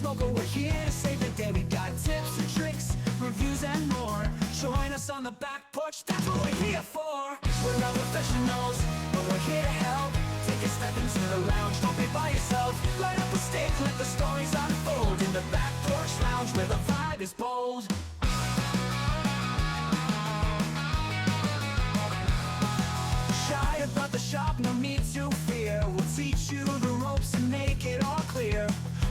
smoker, we're here to save the day. We got tips and tricks, reviews and more. Join us on the back porch, that's what we're here for. We're not professionals, but we're here to help. Take a step into the lounge, don't be by yourself. Light up a stick, let the stories unfold. In the back porch lounge where the vibe is bold. Shy about the shop, no need to fear. We'll teach you the ropes and make it all clear.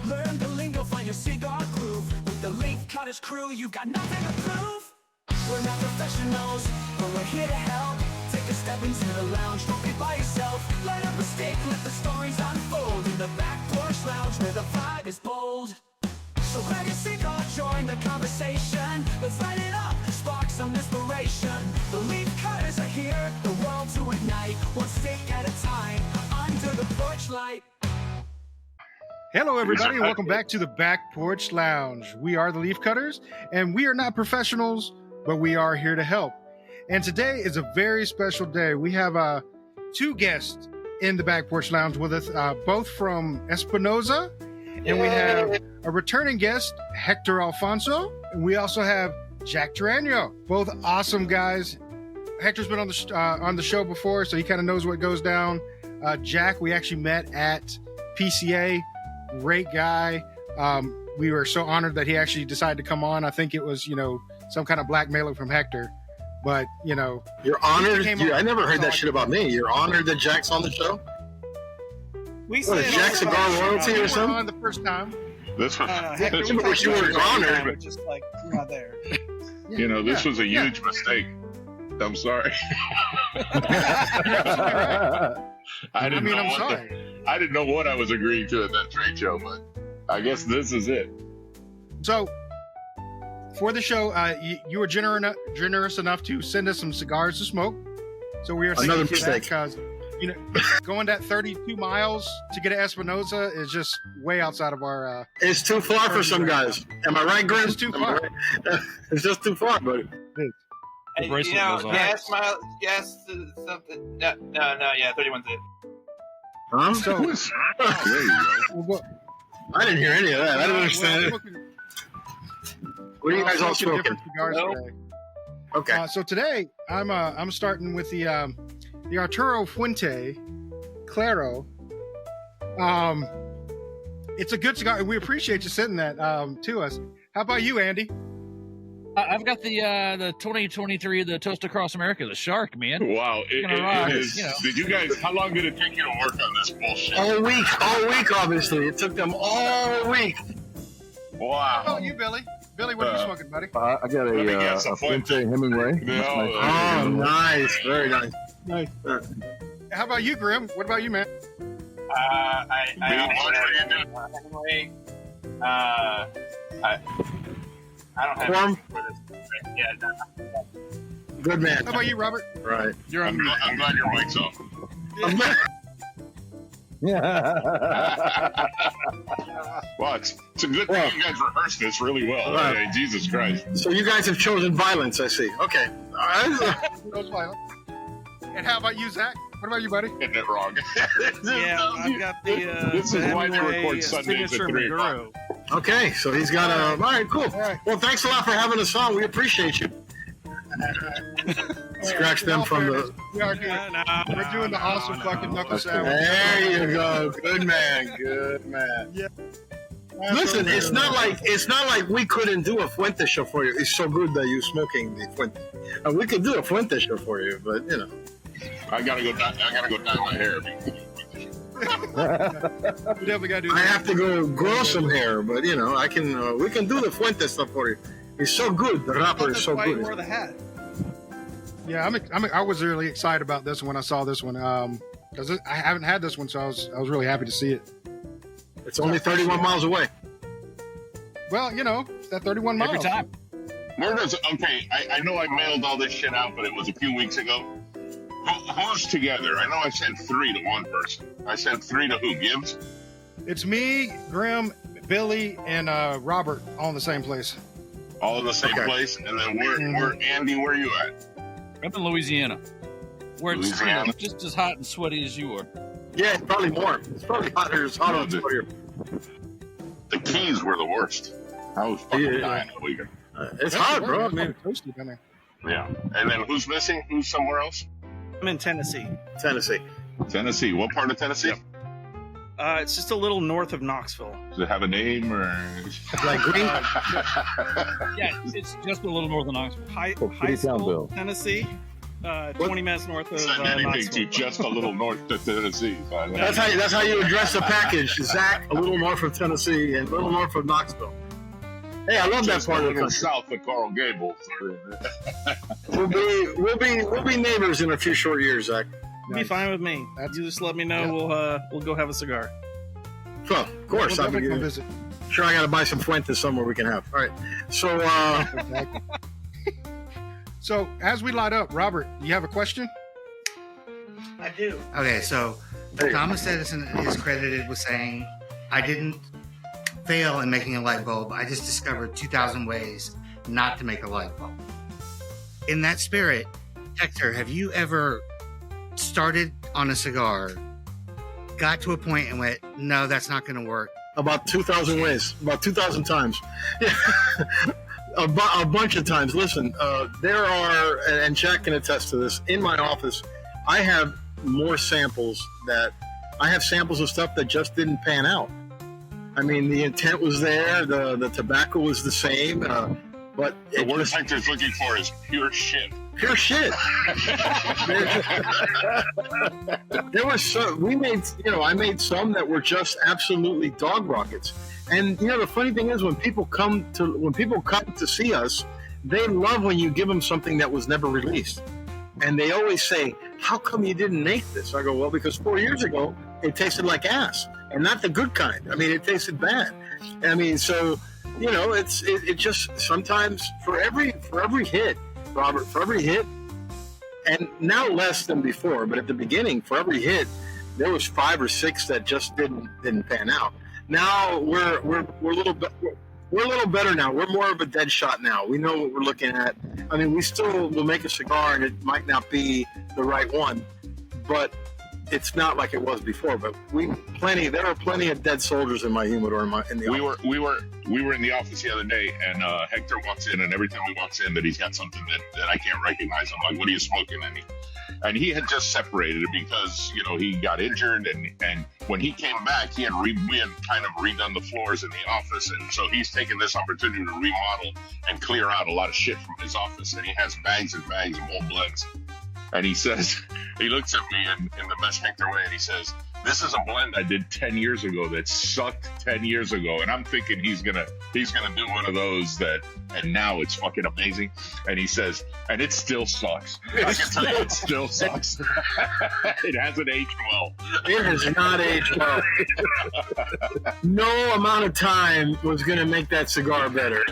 Learn the lingo, find your cigar groove. With the Leaf Cutters crew, you got nothing to prove. We're not professionals, but we're here to help. Take a step into the lounge, don't be by yourself. Light up a stick, let the stories unfold. In the back porch lounge where the vibe is bold. So grab your cigar, join the conversation. Let's light it up, spark some inspiration. The Leaf Cutters are here, the world to ignite. One stick at a time, under the porch light. Hello, everybody, and welcome back to the Back Porch Lounge. We are the Leaf Cutters, and we are not professionals, but we are here to help. And today is a very special day. We have two guests in the Back Porch Lounge with us, both from Espinosa, and we have a returning guest, Hector Alfonso, and we also have Jack Toraño. Both awesome guys. Hector's been on the show before, so he kind of knows what goes down. Jack, we actually met at PCA. Great guy. We were so honored that he actually decided to come on. I think it was, some kind of blackmailing from Hector. But, You're honored? I never heard that shit about me. You're honored that Jack's on the show? What, is Jack Cigar royalty or something? On the first time. This was, Hector, wish you were honored. But just like, you're not there. this was a huge mistake. I'm sorry. I didn't know what I was agreeing to at that trade show, but I guess this is it. So, for the show, you were generous enough to send us some cigars to smoke. So we are another mistake because going that 32 miles to get to Espinosa is just way outside of our. It's too far for some guys. Am I right, Grim? It's too far. Right? It's just too far, buddy. Hey, gas something. No, yeah, 31's it. Huh? So, There you go. I didn't hear any of that. I didn't understand it. What are you guys all smoking? Cigars today. Okay. So today I'm starting with the Arturo Fuente Claro. It's a good cigar, and we appreciate you sending that to us. How about you, Andy? I've got the 2023, the Toast Across America, the Shark, man. Wow. It is. Did you guys, how long did it take you to work on this bullshit? All week, obviously. It took them all week. Wow. How about you, Billy? Billy, what are you smoking, buddy? I got a Fuente Hemingway. No, nice. Very nice. Nice. How about you, Grim? What about you, man? I don't have Form? for this. Yeah, no. Good man. How about you, Robert? Right. You're on. I'm glad your mic's on. Well, it's a good thing you guys rehearsed this really well. Right. Okay, Jesus Christ. So you guys have chosen violence, I see. Okay. All right. Those violent. And how about you, Zach? What about you, buddy? Getting it wrong. I've got the. This is why they record Sundays at 3 o'clock. Okay, so he's got a... All right, cool. right. Well, thanks a lot for having us on. We appreciate you. Scratch them from the... We are doing, we're doing the awesome fucking Knuckle Sandwich. There you go. Good man. Good man. Yeah. Listen, it's not like we couldn't do a Fuente show for you. It's so good that you're smoking the Fuente. We could do a Fuente show for you, but I gotta go dye my hair. We definitely got to do I that. have to go grow some hair, but I can. We can do the Fuente stuff for you. It's so good. The wrapper is so Why you good. wore the hat? Yeah, I was really excited about this when I saw this one because I haven't had this one, so I was really happy to see it. It's only 31 miles away. Well, it's that 31 miles. Every time. I know I mailed all this shit out, but it was a few weeks ago. Who's together? I know I sent 3 to one person. I sent 3 to who? Gibbs? It's me, Grim, Billy, and Robert all in the same place. All in the same place? And then where Andy, where are you at? I'm in Louisiana, where it's Louisiana. just as hot and sweaty as you are. Yeah, it's probably more. It's probably hotter. It's hotter here. The Keys were the worst. I was fucking dying that weekend. It's hard, bro. I mean, toasty down there. Yeah. And then who's missing? Who's somewhere else? I'm in Tennessee. Tennessee. What part of Tennessee? Yep. It's just a little north of Knoxville. Does it have a name or? like green. Yeah, it's just a little north of Knoxville. High Pretty School, Townville. Tennessee. 20 minutes north of Send anything Knoxville. to just a little north of Tennessee. That's how you address the package, Zach. A little north of Tennessee and a little north of Knoxville. Hey, I love Just that part a of the little country. south of Coral Gables. We'll be neighbors in a few short years, Zach. Be fine with me. That's- You just let me know. We'll go have a cigar. So, of course, We'll I'll definitely come be visit. sure. I got to buy some Fuentes somewhere we can have. All right. So, Exactly. So as we light up, Robert, you have a question? I do. Okay, so There you go. Thomas Edison is credited with saying, I didn't fail in making a light bulb. I just discovered 2,000 ways not to make a light bulb. In that spirit, Hector, have you ever started on a cigar, got to a point and went, no, that's not going to work? about 2,000 ways, about 2,000 times. Yeah. A bunch of times. Listen, there are, and Jack can attest to this, in my office, I have more samples I have samples of stuff that just didn't pan out. I mean, the intent was there, the tobacco was the same, but The it word just, Hector's looking for is pure shit. pure shit. There was some, I made some that were just absolutely dog rockets. And the funny thing is, when people come to see us, they love when you give them something that was never released. And they always say, how come you didn't make this? I go, well, because 4 years ago, it tasted like ass, and not the good kind. I mean, it tasted bad. I mean, so, it just sometimes for every hit, Robert, for every hit, and now less than before, but at the beginning, for every hit, there was 5 or 6 that just didn't pan out. Now we're a little bit. We're a little better now. We're more of a dead shot now. We know what we're looking at. I mean, we still will make a cigar, and it might not be the right one, but it's not like it was before. But there are plenty of dead soldiers in my humidor in the office. We were in the office the other day, and Hector walks in, and every time he walks in, that he's got something that I can't recognize. I'm like, "What are you smoking?" And he had just separated it because he got injured, and when he came back, we had kind of redone the floors in the office, and so he's taken this opportunity to remodel and clear out a lot of shit from his office, and he has bags and bags of old blends. And he says, he looks at me in the best Hector way, and he says, "This is a blend I did 10 years ago that sucked 10 years ago." And I'm thinking he's gonna do one of those and now it's fucking amazing. And he says, "And it still sucks." I can tell you, it still sucks. It hasn't aged well. It has not aged well. No amount of time was going to make that cigar better.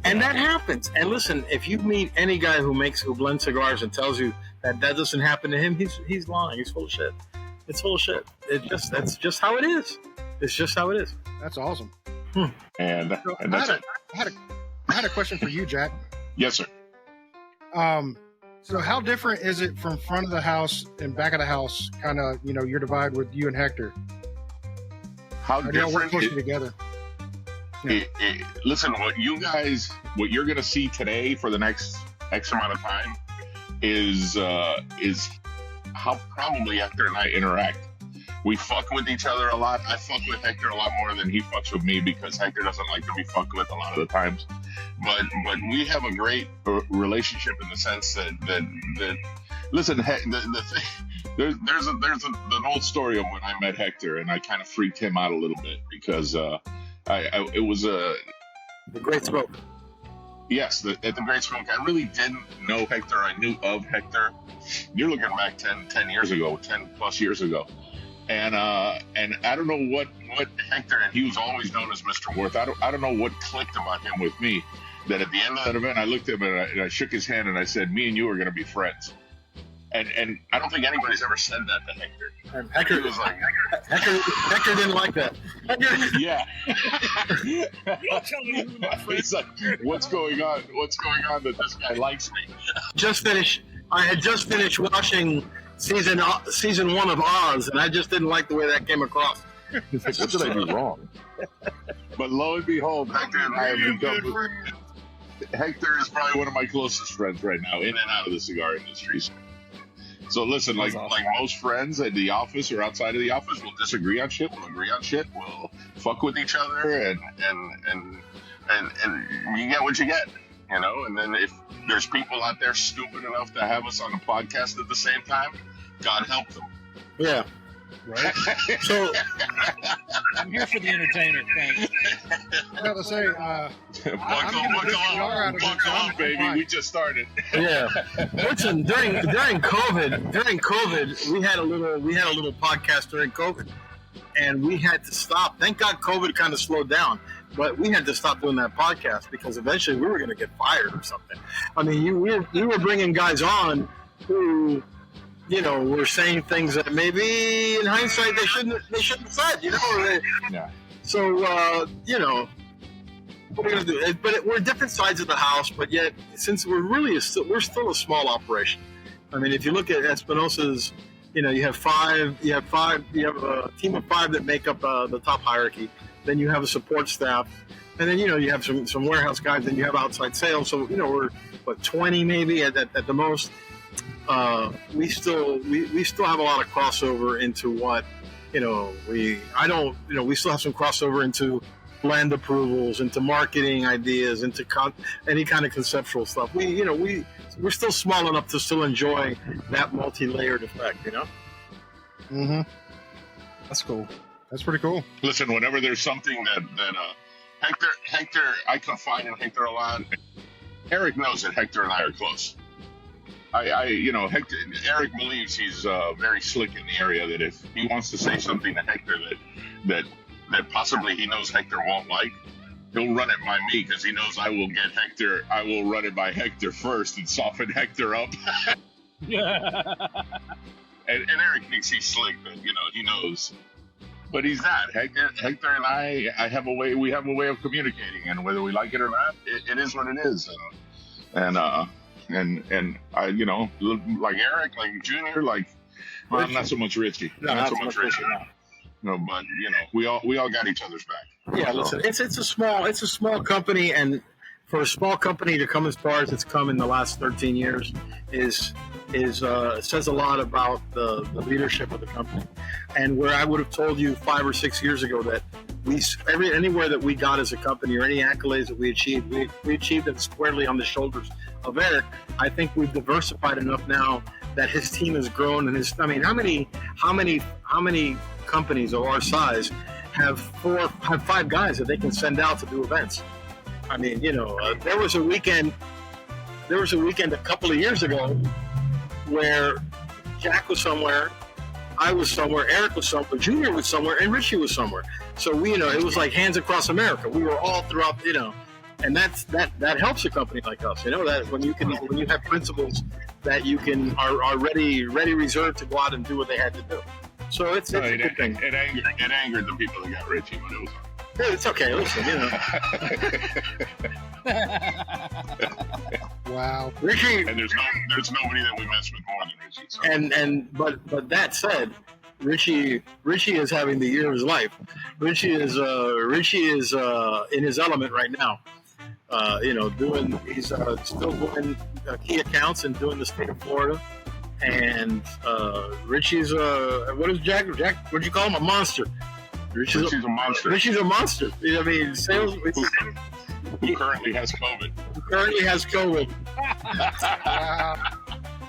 And that happens. And listen, if you meet any guy who blends cigars and tells you that doesn't happen to him, he's lying. He's full of shit. It's full of shit. That's just how it is. It's just how it is. That's awesome. And that's it. I had a question for you, Jack. Yes, sir. So how different is it from front of the house and back of the house? Kind of, your divide with you and Hector. How Or do y'all work different? closely together? Listen, what you're going to see today for the next X amount of time is how probably Hector and I interact. We fuck with each other a lot. I fuck with Hector a lot more than he fucks with me because Hector doesn't like to be fucked with a lot of the times. But we have a great relationship in the sense that listen, there's an old story of when I met Hector and I kind of freaked him out a little bit because it was The Great Smoke. Yes, at the Great Smoke. I really didn't know Hector. I knew of Hector. You're looking back 10 years ago, 10 plus years ago. And I don't know what Hector, and he was always known as Mr. Worth. I don't know what clicked about him with me, that at the end of that event, I looked at him and I shook his hand and I said, "Me and you are going to be friends." And I don't think anybody's ever said that to Hector. And Hector was like, Hector didn't like that. Hector, yeah. You'll tell me who my friend He's like, what's going on? What's going on that this guy likes me? I had just finished watching season 1 of Oz, and I just didn't like the way that came across. He's like, what did I do wrong? But lo and behold, Hector and I have become. Hector is probably one of my closest friends right now, in and out of the cigar industry. So listen, like most friends at the office or outside of the office, we'll disagree on shit, we'll agree on shit, we'll fuck with each other, and you get what you get, you know. And then if there's people out there stupid enough to have us on a podcast at the same time, God help them. Yeah. Right? So I'm here for the entertainer. Thanks. I gotta say, buckle up, baby. We just started. yeah. Listen, during COVID, we had a little podcast during COVID, and we had to stop. Thank God COVID kind of slowed down, but we had to stop doing that podcast because eventually we were going to get fired or something. I mean, you were bringing guys on who, you know, were saying things that maybe in hindsight they shouldn't have said, you know. Yeah. So you know, what are we gonna do? But we're different sides of the house, but yet since we're still a small operation. I mean, if you look at Espinosa's, you know, you have a team of 5 that make up the top hierarchy. Then you have a support staff, and then, you know, you have some warehouse guys. Then you have outside sales. So, you know, we're 20 maybe at the most. We still have a lot of crossover into what, you know, we still have some crossover into blend approvals, into marketing ideas, into any kind of conceptual stuff. We're still small enough to still enjoy that multi-layered effect, you know? Mm-hmm. That's cool. That's pretty cool. Listen, whenever there's something that Hector, I confide in Hector a lot. Eric knows that Hector and I are close. Eric believes he's very slick in the area, that if he wants to say something to Hector that possibly he knows Hector won't like, he'll run it by me, because he knows I will run it by Hector first and soften Hector up. Yeah. And Eric thinks he's slick, but, you know, he knows. But he's not. Hector and I have a way of communicating, and whether we like it or not, it is what it is. And I, you know, like Eric, like Junior, like, well, not so much Richie. Not so much Richie. No, but, you know, we all got each other's back. Yeah, listen, it's a small company, and for a small company to come as far as it's come in the last 13 years says a lot about the leadership of the company. And where I would have told you 5 or 6 years ago that anywhere that we got as a company, or any accolades that we achieved them squarely on the shoulders of Eric. I think we've diversified enough now that his team has grown, and how many companies of our size have 5 guys that they can send out to do events? I mean, you know, there was a weekend a couple of years ago where Jack was somewhere, I was somewhere, Eric was somewhere, Junior was somewhere, and Richie was somewhere. So we, you know, it was like hands across America. We were all throughout, you know, and that helps a company like us. You know, that when you have principles that you are ready reserved to go out and do what they had to do. So it's a good thing. It angered the people that got Richie, but it was. It's okay. Listen, you know. Wow, Richie. And there's nobody that we mess with more than Richie. So. But that said, Richie is having the year of his life. Richie is in his element right now. You know, he's still doing key accounts and doing the state of Florida. And Richie's what is Jack? What'd you call him? A monster. Richie's a monster. Richie's a monster. I mean, sales. Who currently has COVID?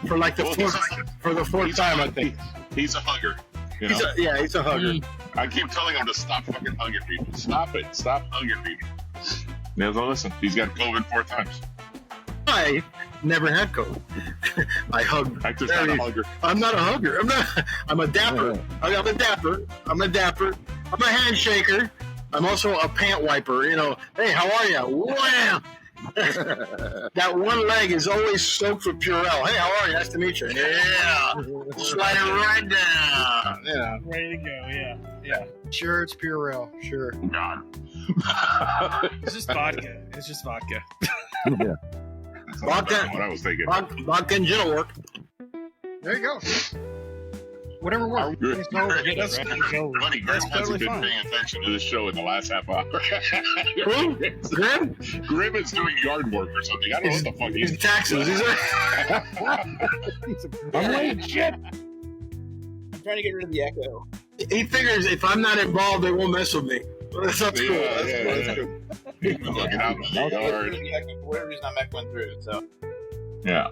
For like the fourth time, I think. He's a hugger. You know? He's a hugger. I keep telling him to stop fucking hugging people. Stop it. Stop hugging people. Now, listen, he's got COVID 4 times. I never had COVID. I hug. Hector's not a hugger. I'm not a hugger. I'm a dapper. I'm a dapper. I'm a handshaker. I'm also a pant wiper. You know, hey, how are you? Wham! That one leg is always soaked with Purell. Hey, how are you? Nice to meet you. Yeah. Slide it right down. Yeah. Ready to go. Yeah. Sure, it's Purell. Sure. God. It's just vodka. Yeah. Vodka. What I was thinking. Vodka and gin will work. There you go. Whatever works. Buddy, It's over. Grim That's hasn't totally been fine. paying attention to this show in the last half hour. Who? Grim? Grim is doing yard work or something. I don't know what the fuck He's he's taxes. He's I'm like, shit. I'm trying to get rid of the echo. he figures if I'm not involved, they won't mess with me. That's cool. That's cool. He's been looking out in the Get rid yard. of the echo for whatever reason I'm echoing through. So Yeah.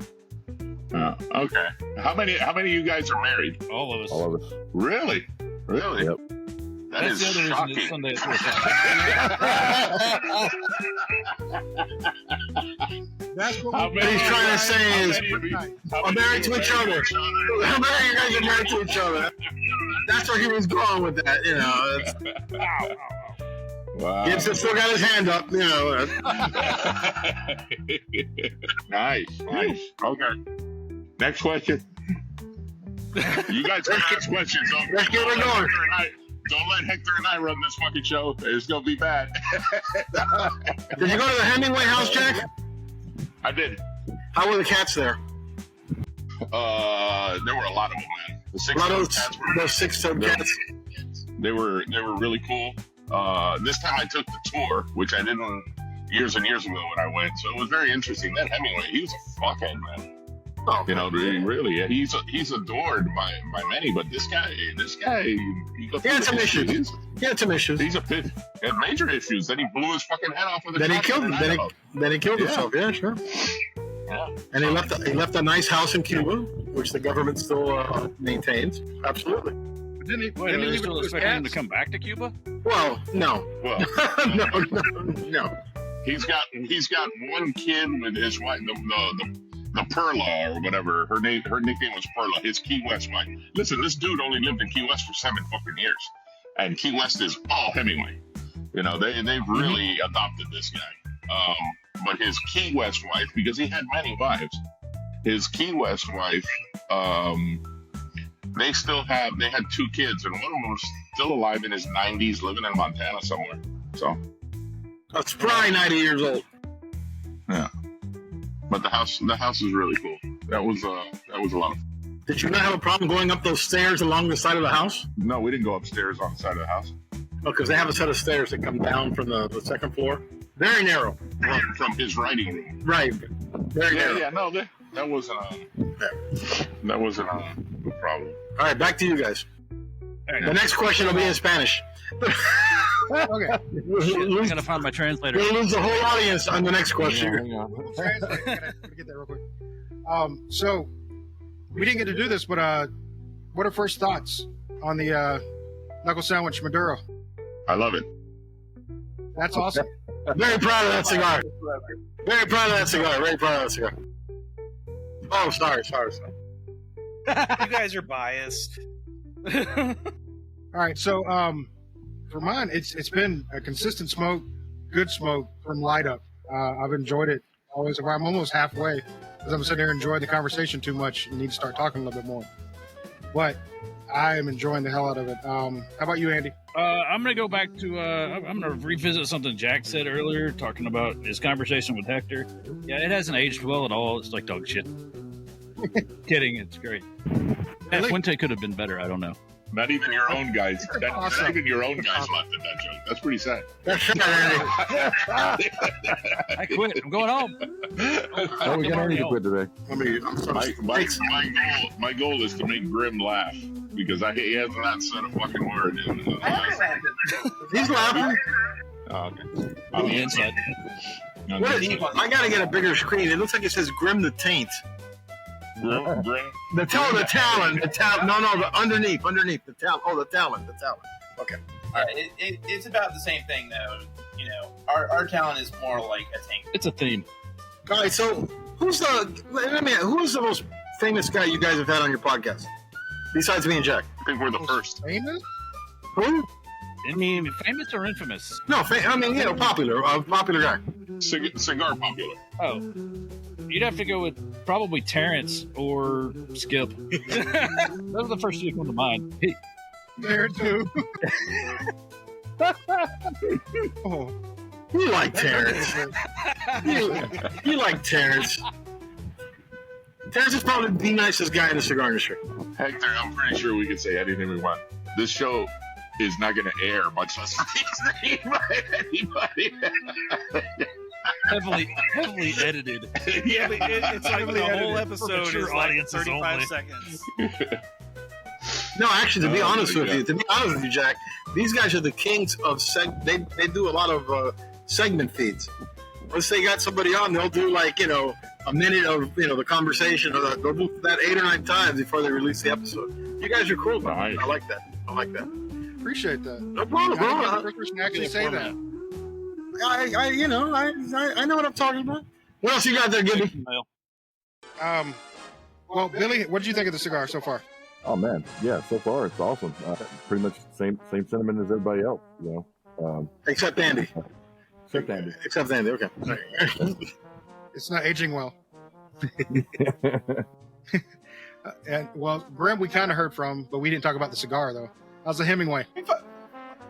Okay. How many of you guys are married? All of us. All of us. Really? Really? Yep. That That's is the other reason shocking. it's Sunday at 4 o'clock. That's what How we many- What he's trying to say how is, many of you- how I'm many married of you to each other. How many of you guys are married to each other? That's where he was going with that, you know. Wow. Gibson still got his hand up, you know. Nice. Okay. Next question. You guys can ask questions. Let's get it going. Don't let Hector and I run this fucking show. It's gonna be bad. Did you go to the Hemingway house, Jack? I did. How were the cats there? There were a lot of them, man. The A six lot of cats were. those 6-7 cats. They were really cool. This time I took the tour, which I did years and years ago when I went. So it was very interesting. That Hemingway, he was a fuckhead, man. Oh, You know, really, he's adored by many. But this guy, he goes He had some through issues. He's, he had some issues. he's a pit. He had major issues. Then he blew his fucking head off with a Then he shotgun killed him. in Then Idaho. he killed Yeah. himself. Yeah, sure. Yeah. And he left a nice house in Cuba, which the government still maintains. Absolutely. Didn't he, Wait, didn't are he they leave it still to his expecting him to cats? come back to Cuba? Well, no, Well, no. he's got one kid with his wife, the Perla or whatever. Her nickname was Perla. His Key West wife. Listen, this dude only lived in Key West for 7 fucking years, and Key West is all Hemingway. You know, they've really adopted this guy. But his Key West wife, because he had many wives, his Key West wife, they had 2 kids, and one of them was still alive in his 90s, living in Montana somewhere. So, That's probably 90 years old. yeah. But the house is really cool. That was a lot of fun. Did you not have a problem going up those stairs along the side of the house? No, we didn't go upstairs on the side of the house. Oh, because they have a set of stairs that come down from the second floor. Very narrow. From his writing room. Right. Very narrow. Yeah, no, that wasn't a problem. All right, back to you guys. The next question will be in Spanish. Okay. Shit, I'm gonna find my translator. We'll lose the whole audience on the next question. Hang on. Translate. I gotta get that real quick. So we didn't get to do this, but what are first thoughts on the Knuckle Sandwich Maduro? I love it. That's awesome. Very proud of that cigar. Very proud of that cigar. Very proud of that cigar. Oh, sorry. You guys are biased. All right, so for mine, it's been a consistent smoke, good smoke from Light Up. I've enjoyed it always. I'm almost halfway because I'm sitting here enjoying the conversation too much and need to start talking a little bit more. But I am enjoying the hell out of it. How about you, Andy? I'm gonna go back to. I'm gonna revisit something Jack said earlier, talking about his conversation with Hector. Yeah, it hasn't aged well at all. It's like dog shit. Kidding, it's great. Fuente could have been better. I don't know. Not even your own guys. Awesome. Not even your own guys laughed at that joke. That's pretty sad. That's right, Andy. I quit. I'm going home. Oh, we got Andy to quit today. I'm sorry. My goal is to make Grim laugh because he has not said a fucking word. He's laughing. Oh, okay. On the inside. What is, I gotta get a bigger screen. It looks like it says Grim the Taint. Grim? The talon. No, the underneath. The talon. Oh, the talon. Okay. It's about the same thing, though. You know, our talent is more like a tank. It's a theme. All right. So, who's the most famous guy you guys have had on your podcast besides me and Jack? I think we're the first. Famous? Who? I mean, famous or infamous? No, popular. Popular guy. Cigar popular. Oh, you'd have to go with probably Terrence or Skip. Those are the first two that come to mind. There too. Oh. You like Terrence. you like Terrence. Terrence is probably the nicest guy in the cigar industry. Hector, I'm pretty sure we can say anything we want. This show is not going to air, much less be seen by anybody. Heavily edited. Yeah, but it's like the whole episode is like audiences 35 only. seconds. No, actually, to be honest my with you, Jack, these guys are the kings of they do a lot of segment feeds. Once they got somebody on, they'll do like a minute of the conversation, or they'll do that 8 or 9 times before they release the episode. You guys are cool, man. Nice. I like that. Appreciate that. No problem, bro. I didn't get the first person to actually say that. I know what I'm talking about. What else you got there, Gibby? Well, Billy, what did you think of the cigar so far? Oh man, yeah. So far, it's awesome. Pretty much same sentiment as everybody else. Except Andy. Except Andy. Except Andy. Okay. It's not aging well. And well, Grim, we kind of heard from, but we didn't talk about the cigar though. How's the Hemingway?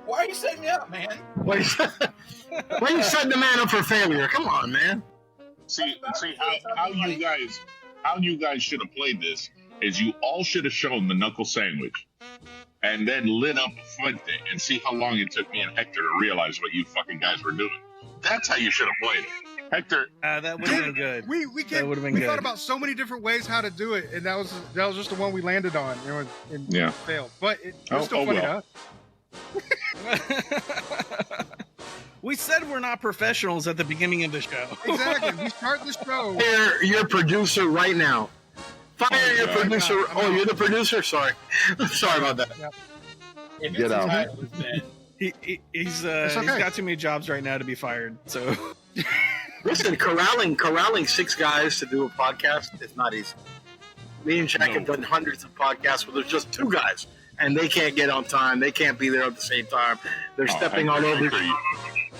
Why are you setting me up, man? Why you setting the man up for failure? Come on, man. See how you guys should have played this is you all should have shown the knuckle sandwich and then lit up Fuente and see how long it took me and Hector to realize what you fucking guys were doing. That's how you should have played it. Hector, That would have been good. We That would've been we good. thought about so many different ways how to do it, and that was just the one we landed on. And failed, but it was still funny to us. We said we're not professionals at the beginning of the show. Exactly. We start the show. Fire your producer right now. Fire your producer. You're the producer? Sorry. Sorry about that. Yep. If Get it's out. right, it was bad. He's okay. got too many jobs right now to be fired. So Listen, corralling 6 guys to do a podcast is not easy. Me and Jack have done hundreds of podcasts where there's just 2 guys, and they can't get on time. They can't be there at the same time. They're stepping all over.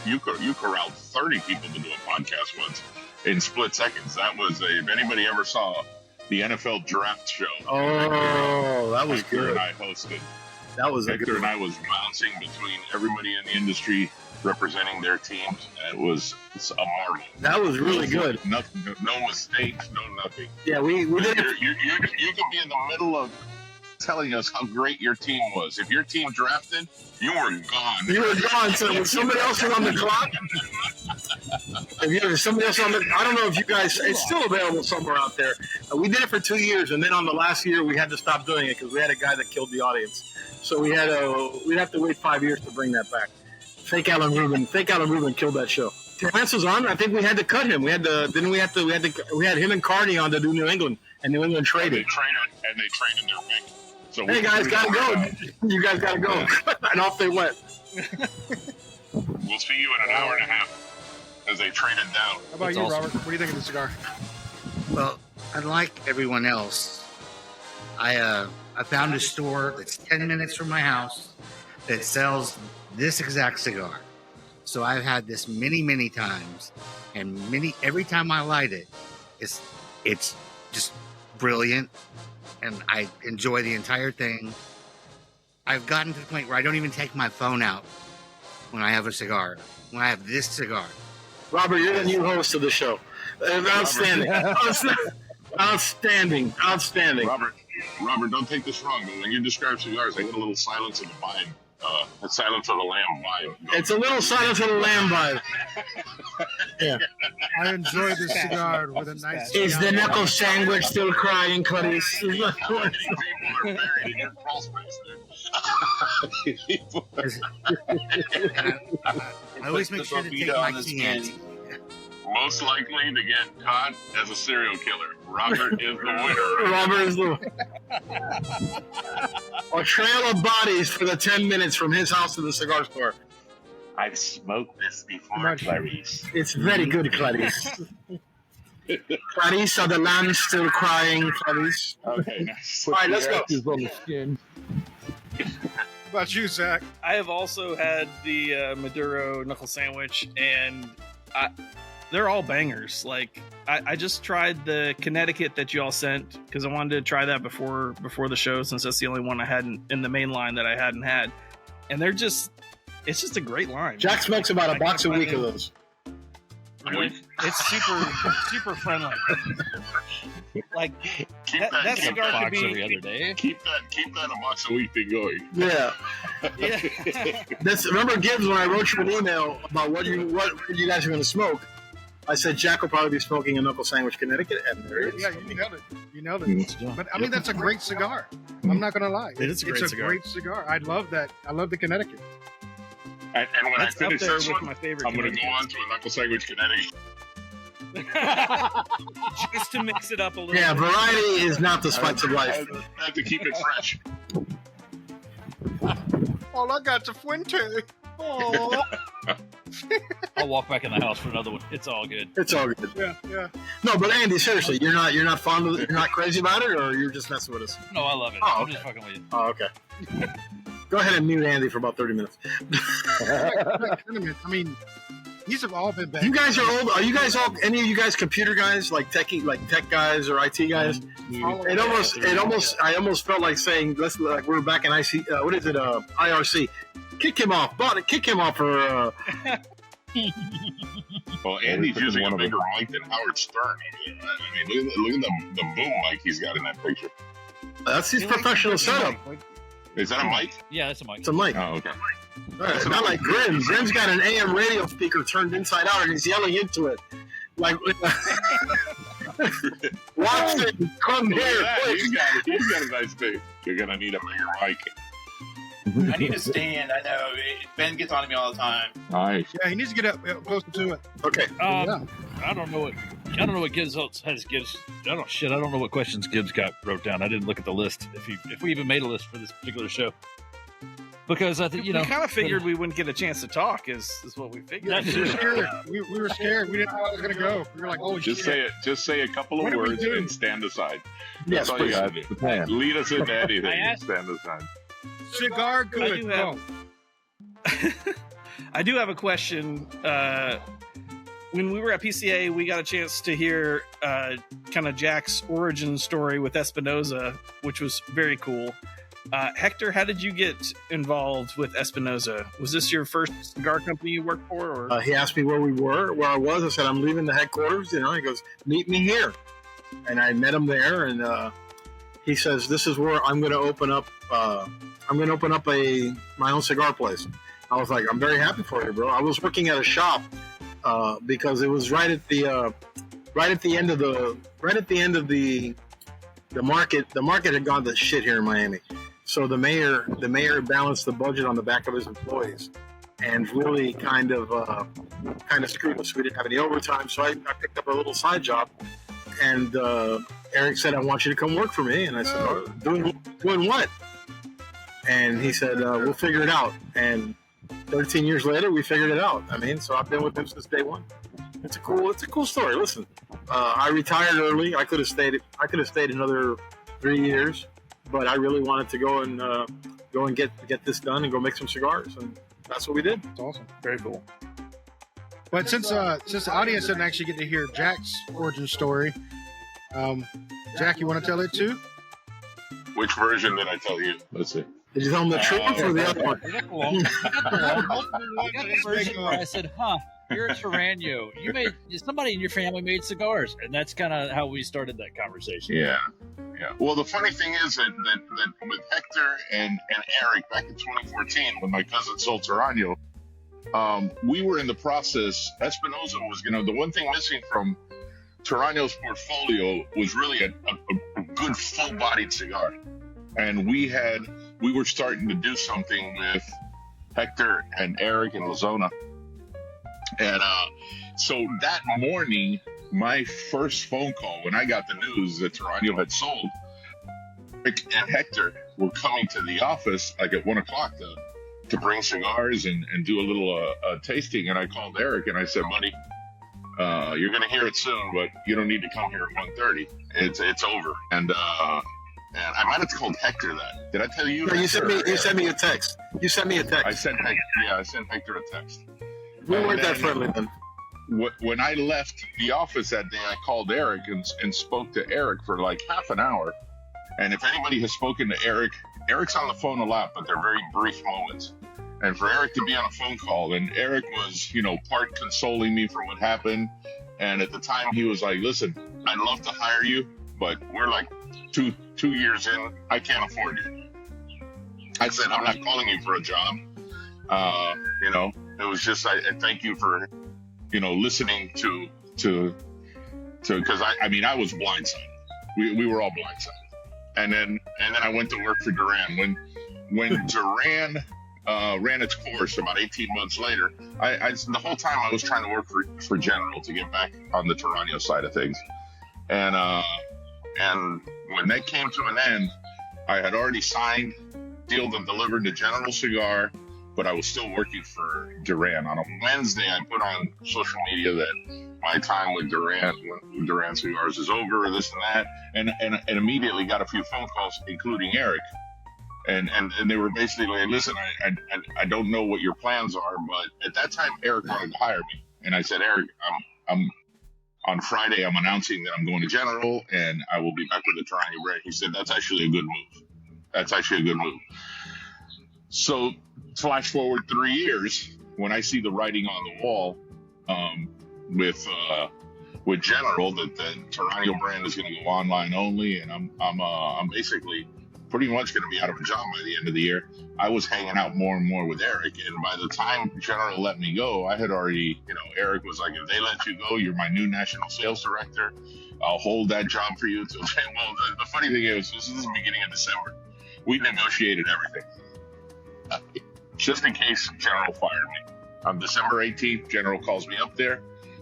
You corralled 30 people to do a podcast once in split seconds. That was if anybody ever saw the NFL draft show. Oh, that was Hector good. and I hosted. That was a Hector good and I was bouncing between everybody in the industry representing their teams. It's a marvel. That was really good. No mistakes, no nothing. Yeah, we did it. You could be in the middle of telling us how great your team was. If your team drafted, you were gone. You were gone, so when somebody else was on the clock. If somebody else on the, I don't know if you guys, it's still available somewhere out there. We did it for 2 years, and then on the last year, we had to stop doing it because we had a guy that killed the audience. So we'd have to wait 5 years to bring that back. Fake Alan Rubin killed that show. Terrence was on. I think we had to cut him. We had him and Carney on to do New England, and New England They traded. traded their pick. So Hey guys, gotta go. You guys gotta go. And off they went. We'll see you in an hour and a half as they traded down. How about you, Robert? What do you think of the cigar? Well, unlike everyone else, I found a store that's 10 minutes from my house that sells this exact cigar. So I've had this many times, and every time I light it, it's just brilliant, and I enjoy the entire thing. I've gotten to the point where I don't even take my phone out when I have a cigar. When I have this cigar, Robert, you're the new host of the show. Outstanding. Outstanding. Robert, don't take this wrong, but when you describe cigars, I get a little Silence of the Vibe, Silence of the Lamb vibe. It's a little Silence of the Lamb vibe. Yeah. I enjoy this cigar with a nice. Is the knuckle sandwich still crying, Clarice? People are buried in your crawl space, dude. I always make sure to take my Chianti. Most likely to get caught as a serial killer. Robert is the winner. Robert is the a trail of bodies for the 10 minutes from his house to the cigar store. I've smoked this before, Clarice. It's very good, Clarice. Clarice, are the lambs still crying, Clarice? Okay, nice. All right, let's go. On the skin. How about you, Zach? I have also had the Maduro knuckle sandwich, and they're all bangers. Like I just tried the Connecticut that you all sent because I wanted to try that before the show, since that's the only one I hadn't in the main line that I hadn't had, and it's just a great line. Jack smokes about a box a week of those. Really? It's super friendly. Like That keep cigar could Box be. every other day. keep that a box a week thing going. Yeah. Yeah. Remember, Gibbs, when I wrote you an email about what you guys are going to smoke, I said Jack will probably be smoking a Knuckle Sandwich, Connecticut, and there it is. Yeah, you nailed it. You nailed it. Mm-hmm. But I mean, that's a great cigar. I'm not gonna lie. It is a great it's cigar. a great cigar. I love that. I love the Connecticut. And when That's I up finish there this with one, my favorite. I'm going to go on to a Knuckle Sandwich Connecticut. Just to mix it up a little. Yeah, bit. variety is not the spice of life. I have to keep it fresh. All I got's a Fuente. Oh. I'll walk back in the house for another one. It's all good. It's all good. Yeah. No, but Andy, seriously, you're not fond of it? You're not crazy about it, or you're just messing with us? No, I love it. Oh, I'm just fucking with you. Oh, okay. Go ahead and mute Andy for about 30 minutes. I mean, these have all been bad. You guys are old. Are you guys all? Any of you guys computer guys, like tech guys or IT guys? I almost felt like saying, let's like we're back in IRC. Kick him off, kick him off for. Well, Andy's using one a of bigger mic than Howard Stern. I mean, look at the boom mic he's got in that picture. That's his professional setup. Is that a mic? Yeah, that's a mic. It's a mic. Oh, okay. Not like Grim. Grim's got an AM radio speaker turned inside out, and he's yelling into it. Like, watch it. Come Look here. at that. Quick. He's got a nice thing. You're going to need a bigger mic. I need to stand. I know Ben gets on to me all the time. Nice. Yeah, he needs to get up closer to it. Okay. Yeah. I don't know what Gibbs has Gibbs. I don't know what questions Gibbs got wrote down. I didn't look at the list. If we even made a list for this particular show, because I think We kind of figured we wouldn't get a chance to talk. Is what we figured. That's We were true. scared. We were scared. We didn't know how it was gonna go. We were like, oh Just shit. say it. Just say a couple What of do we words do? and stand aside. Yes, That's all you please. got to The do. plan. Lead us into anything. I and asked- stand aside. Cigar good. do have- I do have a question. When we were at PCA, we got a chance to hear kind of Jack's origin story with Espinosa, which was very cool. Hector, how did you get involved with Espinosa? Was this your first cigar company you worked for? Or? He asked me where I was. I said, I'm leaving the headquarters. He goes, meet me here. And I met him there, and he says, this is where I'm going to open up. I'm going to open up my own cigar place. I was like, I'm very happy for you, bro. I was working at a shop because it was right at the end of the market. The market had gone to shit here in Miami. So the mayor balanced the budget on the back of his employees, and really kind of screwed us. We didn't have any overtime, so I picked up a little side job. And Eric said, "I want you to come work for me." And I said, oh, "Doing what?" And he said, "We'll figure it out." And 13 years later, we figured it out. I mean, so I've been with him since day one. It's a cool story. Listen, I retired early. I could have stayed another 3 years, but I really wanted to go and get this done and go make some cigars, and that's what we did. It's awesome. Very cool. But since the audience didn't actually get to hear Jack's origin story, Jack, you want to tell it too? Which version did I tell you? Let's see. Did you tell him the truth or the other one? I got the version where I said, you're a Toraño. Somebody in your family made cigars, and that's kind of how we started that conversation. Yeah. Well, the funny thing is that with Hector and Eric back in 2014, when my cousin sold Toraño, we were in the process. Espinosa was, the one thing missing from Toraño's portfolio was really a good full-bodied cigar, and we were starting to do something with Hector and Eric and Lazona. And so that morning, my first phone call, when I got the news that Toraño had sold, Eric and Hector were coming to the office like at 1 o'clock to bring cigars and do a little tasting. And I called Eric and I said, buddy, you're going to hear it soon, but you don't need to come here at 1:30. It's over. And I might have called Hector that. Did I tell you? No, you sent me a text. You sent me a text. I sent Hector a text. We weren't that friendly then. When I left the office that day, I called Eric and spoke to Eric for like half an hour. And if anybody has spoken to Eric, Eric's on the phone a lot, but they're very brief moments. And for Eric to be on a phone call, and Eric was, part consoling me for what happened. And at the time, he was like, listen, I'd love to hire you, but we're like two years in, I can't afford you. I said, I'm not calling you for a job. You know, it was just, I thank you for, you know, listening to, because I mean, I was blindsided. We were all blindsided. And then I went to work for Duran. When Duran ran its course about 18 months later, I the whole time I was trying to work for General to get back on the Toraño side of things. And when that came to an end, I had already signed, sealed, and delivered to General Cigar, but I was still working for Duran. On a Wednesday, I put on social media that my time with Duran Cigars is over, this and that, and immediately got a few phone calls, including Eric. And they were basically like, listen, I don't know what your plans are, but at that time, Eric wanted to hire me. And I said, Eric, I'm on Friday, I'm announcing that I'm going to General, and I will be back with the Toraño brand. He said, that's actually a good move. So flash forward 3 years, when I see the writing on the wall with General that the Toraño brand is going to go online only, and I'm basically pretty much going to be out of a job by the end of the year. I was hanging out more and more with Eric, and by the time General let me go, I had already, you know, Eric was like, if they let you go, you're my new national sales director. I'll hold that job for you. Well, the funny thing is, this is the beginning of December. We negotiated everything. Just in case General fired me. On December 18th, General calls me up there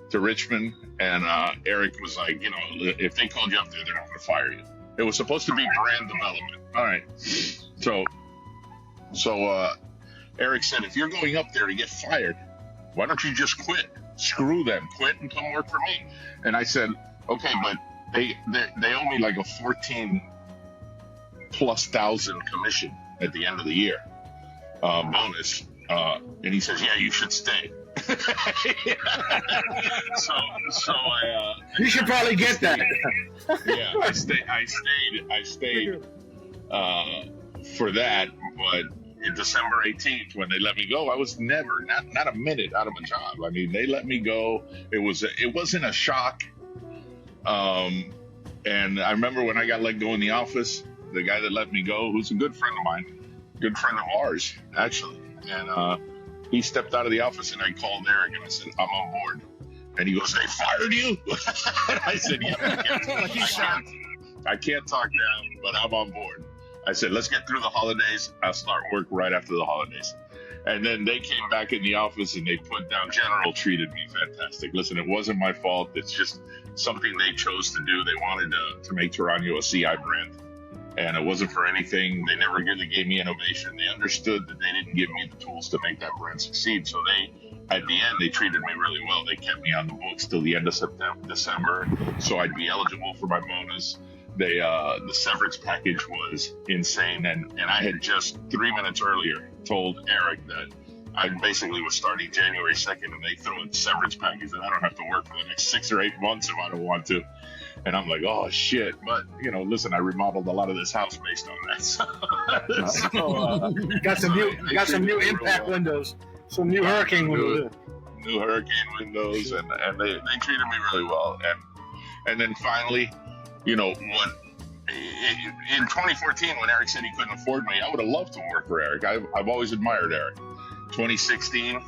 to Richmond, and Eric was like, you know, if they called you up there, they're not going to fire you. It was supposed to be brand development. All right. So Eric said, if you're going up there to get fired, why don't you just quit? Screw them. Quit and come work for me. And I said, okay, but they owe me like a 14,000+ commission at the end of the year, bonus. And he says, yeah, you should stay. so You should probably get that. yeah, I stayed for that, but in December 18th, when they let me go, I was never, not a minute out of a job. I mean, they let me go. It wasn't a shock. And I remember when I got let go in the office, the guy that let me go, who's a good friend of mine, good friend of ours, actually. And he stepped out of the office, and I called Eric, and I said, I'm on board. And he goes, they fired you? And I said, yeah, I can't talk now, but I'm on board. I said, let's get through the holidays. I'll start work right after the holidays. And then they came back in the office, and they put down, General treated me fantastic. Listen, it wasn't my fault. It's just something they chose to do. They wanted to make Toraño a CI brand. And it wasn't for anything. They never really gave me innovation. They understood that they didn't give me the tools to make that brand succeed. So at the end, they treated me really well. They kept me on the books till the end of December, so I'd be eligible for my bonus. The severance package was insane. And I had just 3 minutes earlier told Eric that I basically was starting January 2nd, and they throw in the severance package, and I don't have to work for the next 6 or 8 months if I don't want to. And I'm like, oh shit! But you know, listen, I remodeled a lot of this house based on that. Got some new impact windows, some new hurricane windows. New hurricane windows, and they treated me really well. And then finally, you know, in 2014, when Eric said he couldn't afford me, I would have loved to work for Eric. I've always admired Eric. 2016,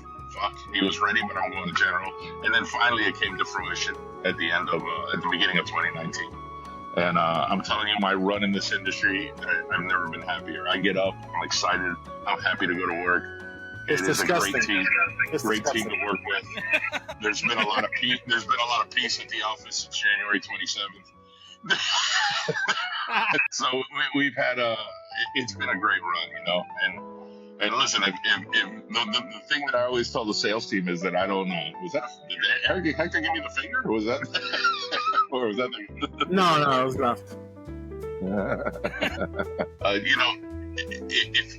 he was ready, but I'm going to General. And then finally, it came to fruition at the beginning of 2019. And I'm telling you, my run in this industry, I've never been happier. I get up, I'm excited, I'm happy to go to work. It's disgusting. A great team to work with. There's been a lot of peace. There's been a lot of peace at the office since January 27th. So we've had it's been a great run, you know. And listen, if the thing that I always tell the sales team is that I don't know. Did Eric Hector give me the finger? Or was that? Or was that? No, it was not. You know,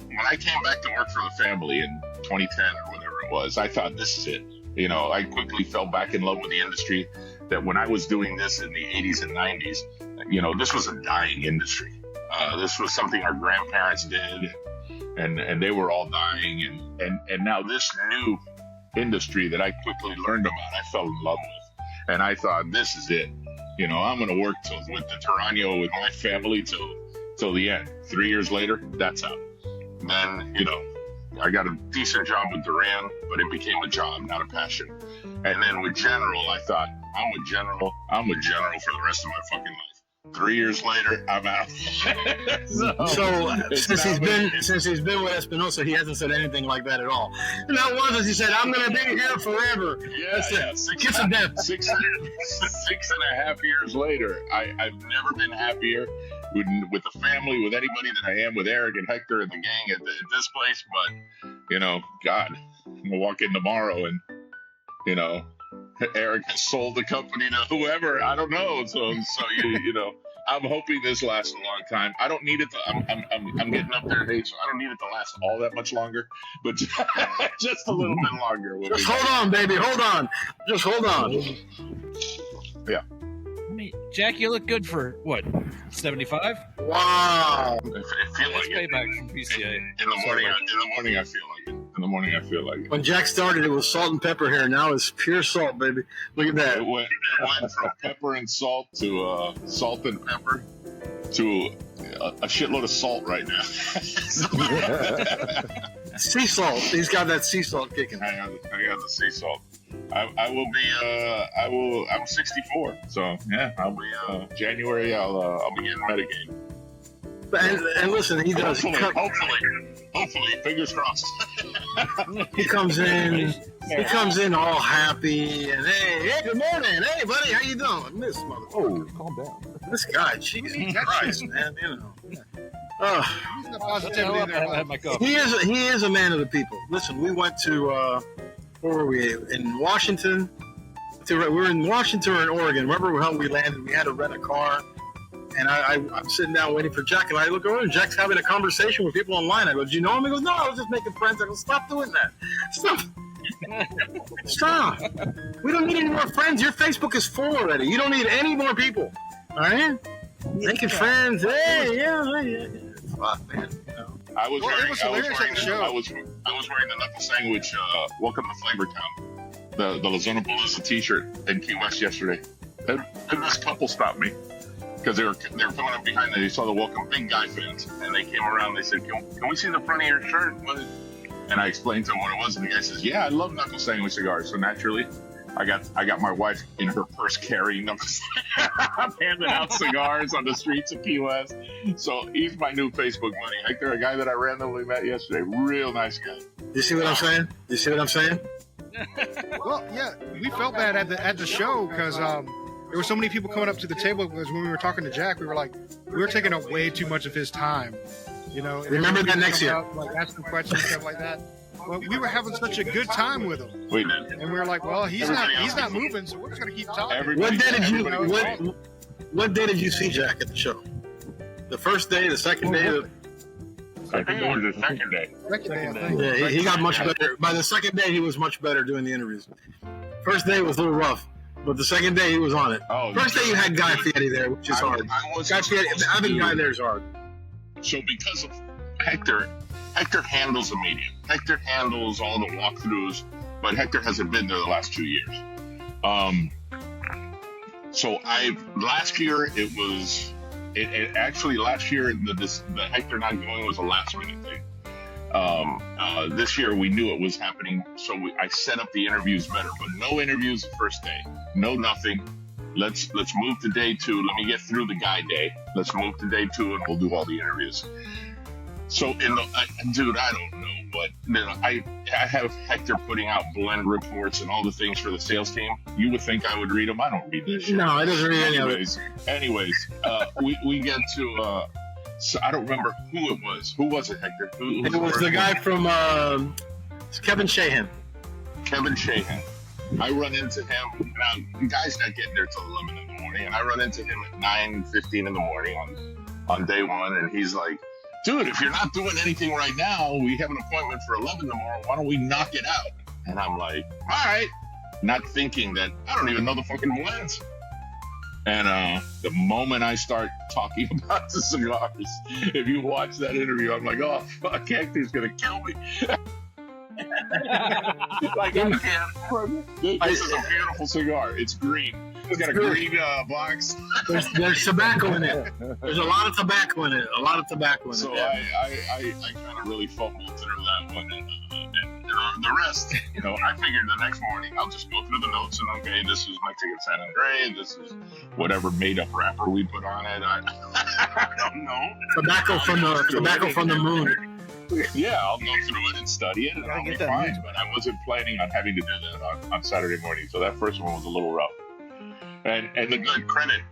when I came back to work for the family in 2010 or whatever it was, I thought, this is it. You know, I quickly fell back in love with the industry. That when I was doing this in the 80s and 90s, you know, this was a dying industry. This was something our grandparents did, and they were all dying. And now this new industry that I quickly learned about, I fell in love with. And I thought, this is it. You know, I'm going to work with the Toraño with my family till the end. 3 years later, that's out. Then, you know, I got a decent job with Duran, but it became a job, not a passion. And then with General, I thought, I'm with General for the rest of my fucking life. 3 years later, I'm out. So since he's been with Espinosa, he hasn't said anything like that at all. Not once he said, "I'm going to be here forever." Yeah. Kiss of death. 6.5 years later, I've never been happier with the family, with anybody that I am with Eric and Hector and the gang at this place. But you know, God, I'm gonna walk in tomorrow and you know, Eric has sold the company to whoever. I don't know. So you know, I'm hoping this lasts a long time. I don't need it to. I'm getting up there in age, so I don't need it to last all that much longer. But just a little bit longer. Just hold on, baby. Hold on. Just hold on. Yeah. I mean, Jack, you look good for what? 75? Wow. I feel That's like payback from PCA. In the morning, I feel like it. In the morning, I feel like it. When Jack started, it was salt and pepper hair. Now it's pure salt, baby. Look at that. It went from pepper and salt to salt and pepper to a shitload of salt right now. Sea salt. He's got that sea salt kicking. I got the sea salt. I'm 64, so yeah, I'll be January. I'll be getting Medicaid. And listen, he does. Hopefully, fingers crossed. He comes in all happy and hey, good morning, hey buddy, how you doing? This motherfucker. Oh, calm down. This guy, Jesus Christ, man, you know. He's the positivity there. He is a man of the people. Listen, we went to where were we in Washington? We were in Washington or in Oregon. Remember how we landed? We had to rent a car. And I'm sitting down waiting for Jack, and I look over, and Jack's having a conversation with people online. I go, "Do you know him?" He goes, "No, I was just making friends." I go, "Stop doing that. Stop. We don't need any more friends. Your Facebook is full already. You don't need any more people. All right? Making friends. Hey, yeah. Fuck, man. You know. I was wearing the Knuckle Sandwich Welcome to Flavortown, the Lazona Palooza t-shirt in Key West yesterday. And this couple stopped me. Because they were coming up behind me. They saw the Welcome Big Guy fans, and they came around. They said, "Can we see the front of your shirt?" And I explained to them what it was, and the guy says, "Yeah, I love Knuckle Sandwich cigars." So naturally, I got my wife in her purse carrying Knuckle. I'm handing out cigars on the streets of Key West. So he's my new Facebook buddy. Hector, a guy that I randomly met yesterday, real nice guy. You see what I'm saying? You see what I'm saying? Well, yeah, we felt bad at the show because there were so many people coming up to the table because when we were talking to Jack, we were taking up way too much of his time. You know, remember that next year, like asking questions and stuff like that. Well, we were having such a good time with him. We did, and we were like, "Well, he's not moving, so we're just gonna keep talking." What day did you see Jack at the show? The first day, the second day? I think it was the second day. Second day, I think. Yeah, he got much better. By the second day, he was much better doing the interviews. First day was a little rough. But the second day, he was on it. Oh, first day, you had Guy Fieri there, which is hard. Guy Fieri, having Guy there is hard. So because of Hector handles the media. Hector handles all the walkthroughs, but Hector hasn't been there the last 2 years. So last year the Hector not going was a last minute thing. This year we knew it was happening, so I set up the interviews better. But no interviews the first day, no nothing. Let's move to day 2. Let me get through the guy day. Let's move to day 2, and we'll do all the interviews. So I don't know what. I have Hector putting out blend reports and all the things for the sales team. You would think I would read them. I don't read this shit. No, I don't read any of it. Anyways, we get to. So I don't remember who it was. Who was it, Hector? It was the guy from Kevin Shahan. Kevin Shahan. I run into him. Now, the guy's not getting there till 11 in the morning, and I run into him at 9:15 in the morning on day 1, and he's like, "Dude, if you're not doing anything right now, we have an appointment for 11 tomorrow. Why don't we knock it out?" And I'm like, "All right," not thinking that I don't even know the fucking blends. And the moment I start talking about the cigars, if you watch that interview, I'm like, "Oh fuck, Hector's gonna kill me." Like, I can't. This is a beautiful cigar. It's green. It's got a green box. There's tobacco in it. There's a lot of tobacco in it. So I kind of really fumbled through that one, and the rest, I figured the next morning I'll just go through the notes and okay, this is Mexican San Andre, this is whatever made up wrapper we put on it. I don't know. Tobacco from the moon. Yeah, I'll go through it and study it, and I'll be fine. But I wasn't planning on having to do that on Saturday morning, so that first one was a little rough. And the good credit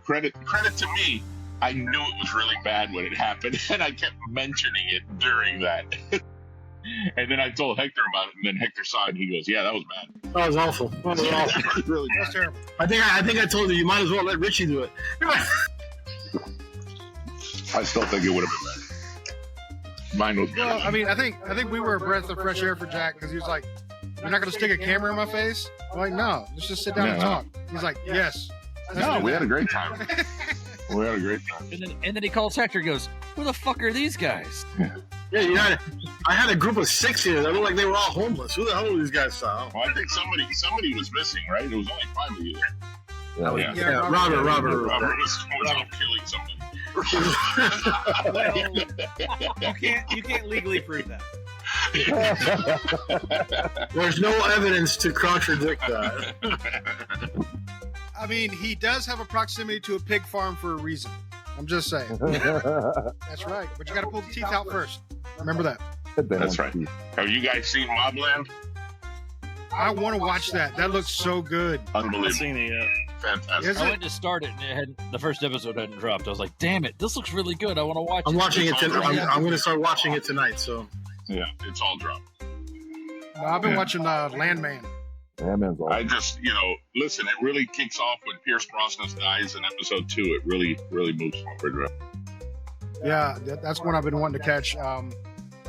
to me, I knew it was really bad when it happened, and I kept mentioning it during that. And then I told Hector about it, and then Hector saw it, and he goes, "Yeah, that was bad. That was awful. That was awful. That was really That's bad." terrible. I think I told you might as well let Richie do it. I still think it would have been bad. Mine was Well, better. I mean, I think we were a breath of fresh air for Jack because he was like, "You're not going to stick a camera in my face?" I'm like, "No, let's just sit down and No. talk." He's like, "Yes." No, we had a great time. We had a great time. And then he calls Hector and goes, "Who the fuck are these guys?" Yeah, I had a group of 6 here. They looked like they were all homeless. Who the hell are these guys? Well, I think somebody was missing, right? There was only 5 of you there. Yeah. Yeah, Robert. Robert was out killing somebody. You can't legally prove that. There's no evidence to contradict that. I mean, he does have a proximity to a pig farm for a reason. I'm just saying. That's right. But you got to pull the teeth out first. Remember that. That's right. Have you guys seen Mobland? I want to watch that. That looks so good. I haven't Unbelievable. seen it yet. Fantastic. Is I it? went to start it, and the first episode hadn't dropped. I was like, "Damn it, this looks really good. I want to watch it." I'm watching it tonight. Yeah. I'm going to start watching it tonight. So Yeah, it's all dropped. No, I've been watching Landman. Yeah, man's awesome. I just, listen, it really kicks off when Pierce Brosnan dies in episode 2. It really, really moves forward. Yeah, that's one I've been wanting to catch.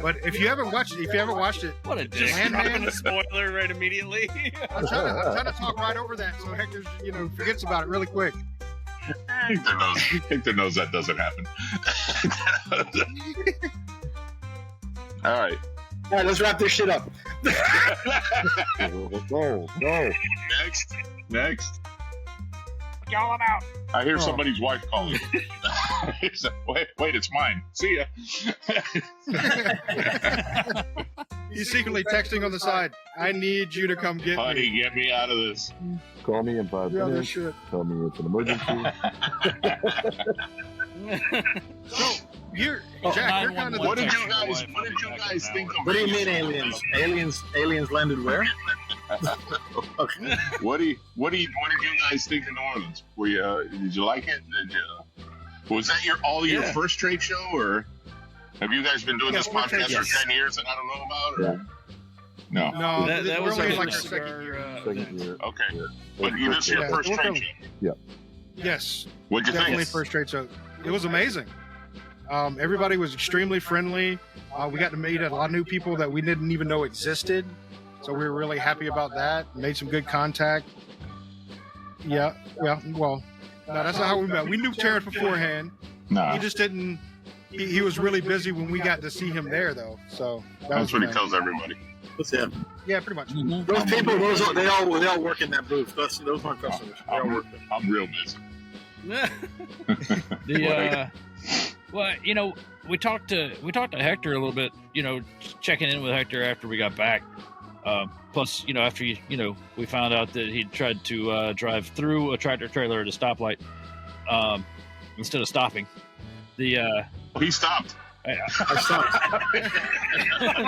But if you haven't watched it, What a dick. Landman. Dropping a spoiler right immediately. I'm trying to talk right over that so Hector, forgets about it really quick. Hector knows that doesn't happen. All right. all right, let's wrap this shit up. Go. Next. Y'all, I'm out. I hear somebody's wife calling. Wait, it's mine. See ya. He's secretly texting on the side. I need you to come get Honey, me. get me out of this. Call me in 5 Yeah, this minutes. shit. Tell me it's an emergency. You're Jack. You're kind of What the did you guys think of? What do you mean aliens? Aliens landed where? Okay. What did you guys think of New Orleans? Did you like it? Was that your first trade show, or have you guys been doing this podcast for 10 years that I don't know about? Or? No. No, that we're was only our like our first second year. Second year. Okay, Yeah. but this is your Yeah, first we're trade from- show. Yes, What'd you definitely think? first trade show. It was amazing. Everybody was extremely friendly. We got to meet a lot of new people that we didn't even know existed. So we were really happy about that. Made some good contact. Yeah. Well, no, that's not how we met. We knew Terrence beforehand. No, He just didn't. He was really busy when we got to see him there, though. So that's what he fun. tells everybody. That's it. Yeah, pretty much. Those people, they all work in that booth. Those aren't customers. They all work there. I'm real busy. Well, we talked to Hector a little bit. Checking in with Hector after we got back. Plus, after we found out that he tried to drive through a tractor trailer at a stoplight instead of stopping. He stopped. I stopped.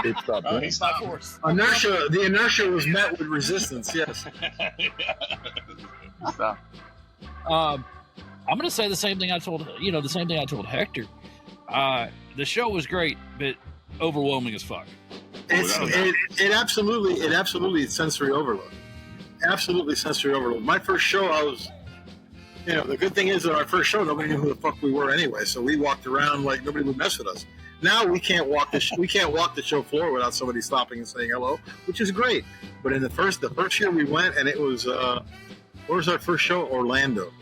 It stopped. He stopped. The inertia was met with resistance. Yes. He stopped. I'm going to say the same thing I told Hector. The show was great, but overwhelming as fuck. It absolutely is sensory overload. Absolutely sensory overload. My first show, I was, the good thing is that our first show, nobody knew who the fuck we were anyway. So we walked around like nobody would mess with us. Now we can't walk the show floor without somebody stopping and saying hello, which is great. But in the first year we went, and it was where was our first show? Orlando.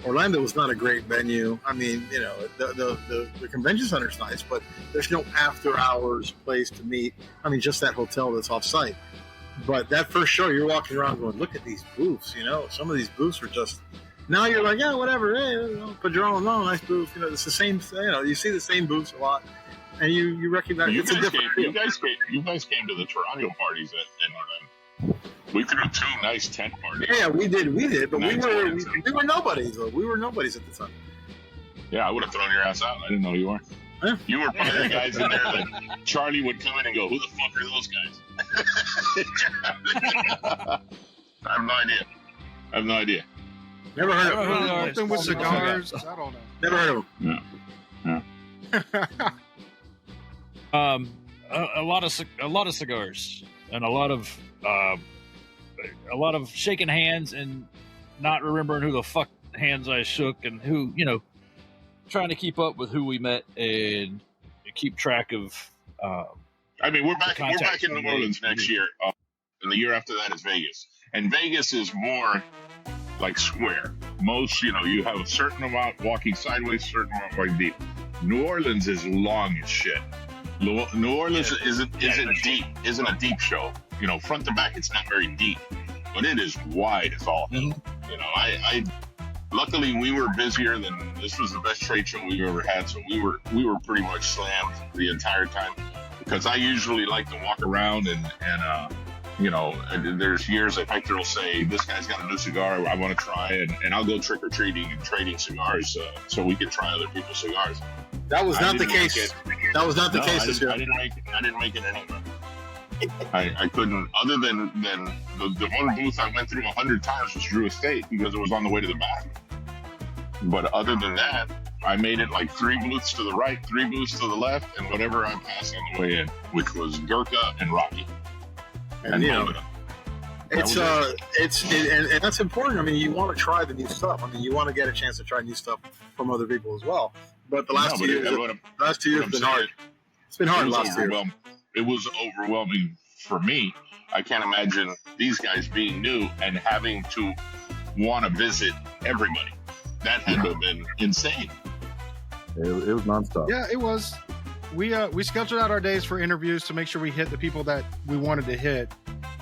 Orlando was not a great venue. I mean, the convention center's nice, but there's no after hours place to meet. I mean, just that hotel that's off site. But that first show, you're walking around going, look at these booths. Some of these booths were just Now you're like, yeah, whatever. Hey, Padron, no, nice booth. You know, it's the same. You know, you see the same booths a lot, and you recognize You it's a guys, different. came, you guys came to the Toraño parties in Orlando. We threw 2 nice tent parties. Yeah, we did, but Nice we were nobodies though. We were nobodies at the time. Yeah, I would have thrown your ass out. I didn't know you were. Yeah. You were part of the guys in there that Charlie would come in and go, "Who the fuck are those guys?" I have no idea. Never heard of them. Something with cigars. I don't know. Never heard of them. A lot of cigars and a lot of shaking hands and not remembering who the fuck hands I shook and who, you know, trying to keep up with who we met and keep track of. I mean, we're back in New Orleans next year, and the year after that is Vegas. And Vegas is more like square. Most, you know, you have a certain amount walking sideways, certain amount walking deep. New Orleans is long as shit. New Orleans isn't a deep show. You know, front to back, it's not very deep, but it is wide as all hell. You know, I luckily we were busier than this was the best trade show we've ever had, so we were pretty much slammed the entire time because I usually like to walk around and you know, there's years that Hector will say, this guy's got a new cigar I want to try, and I'll go trick-or-treating and trading cigars so we can try other people's cigars. That was not the case. That was not the case this year. I didn't make it anywhere. I couldn't, other than the one booth I went through 100 times was Drew Estate because it was on the way to the back. But other than that, I made it like 3 booths to the right, 3 booths to the left, and whatever I passed on the way in, which was Gurkha and Rocky. And you know, and that's important. I mean, you want to try the new stuff. I mean, you want to get a chance to try new stuff from other people as well. But the last 2 years have been hard. It's been hard last year. It was overwhelming for me. I can't imagine these guys being new and having to want to visit everybody. That had to have been insane. It was nonstop. Yeah, it was. We scheduled out our days for interviews to make sure we hit the people that we wanted to hit,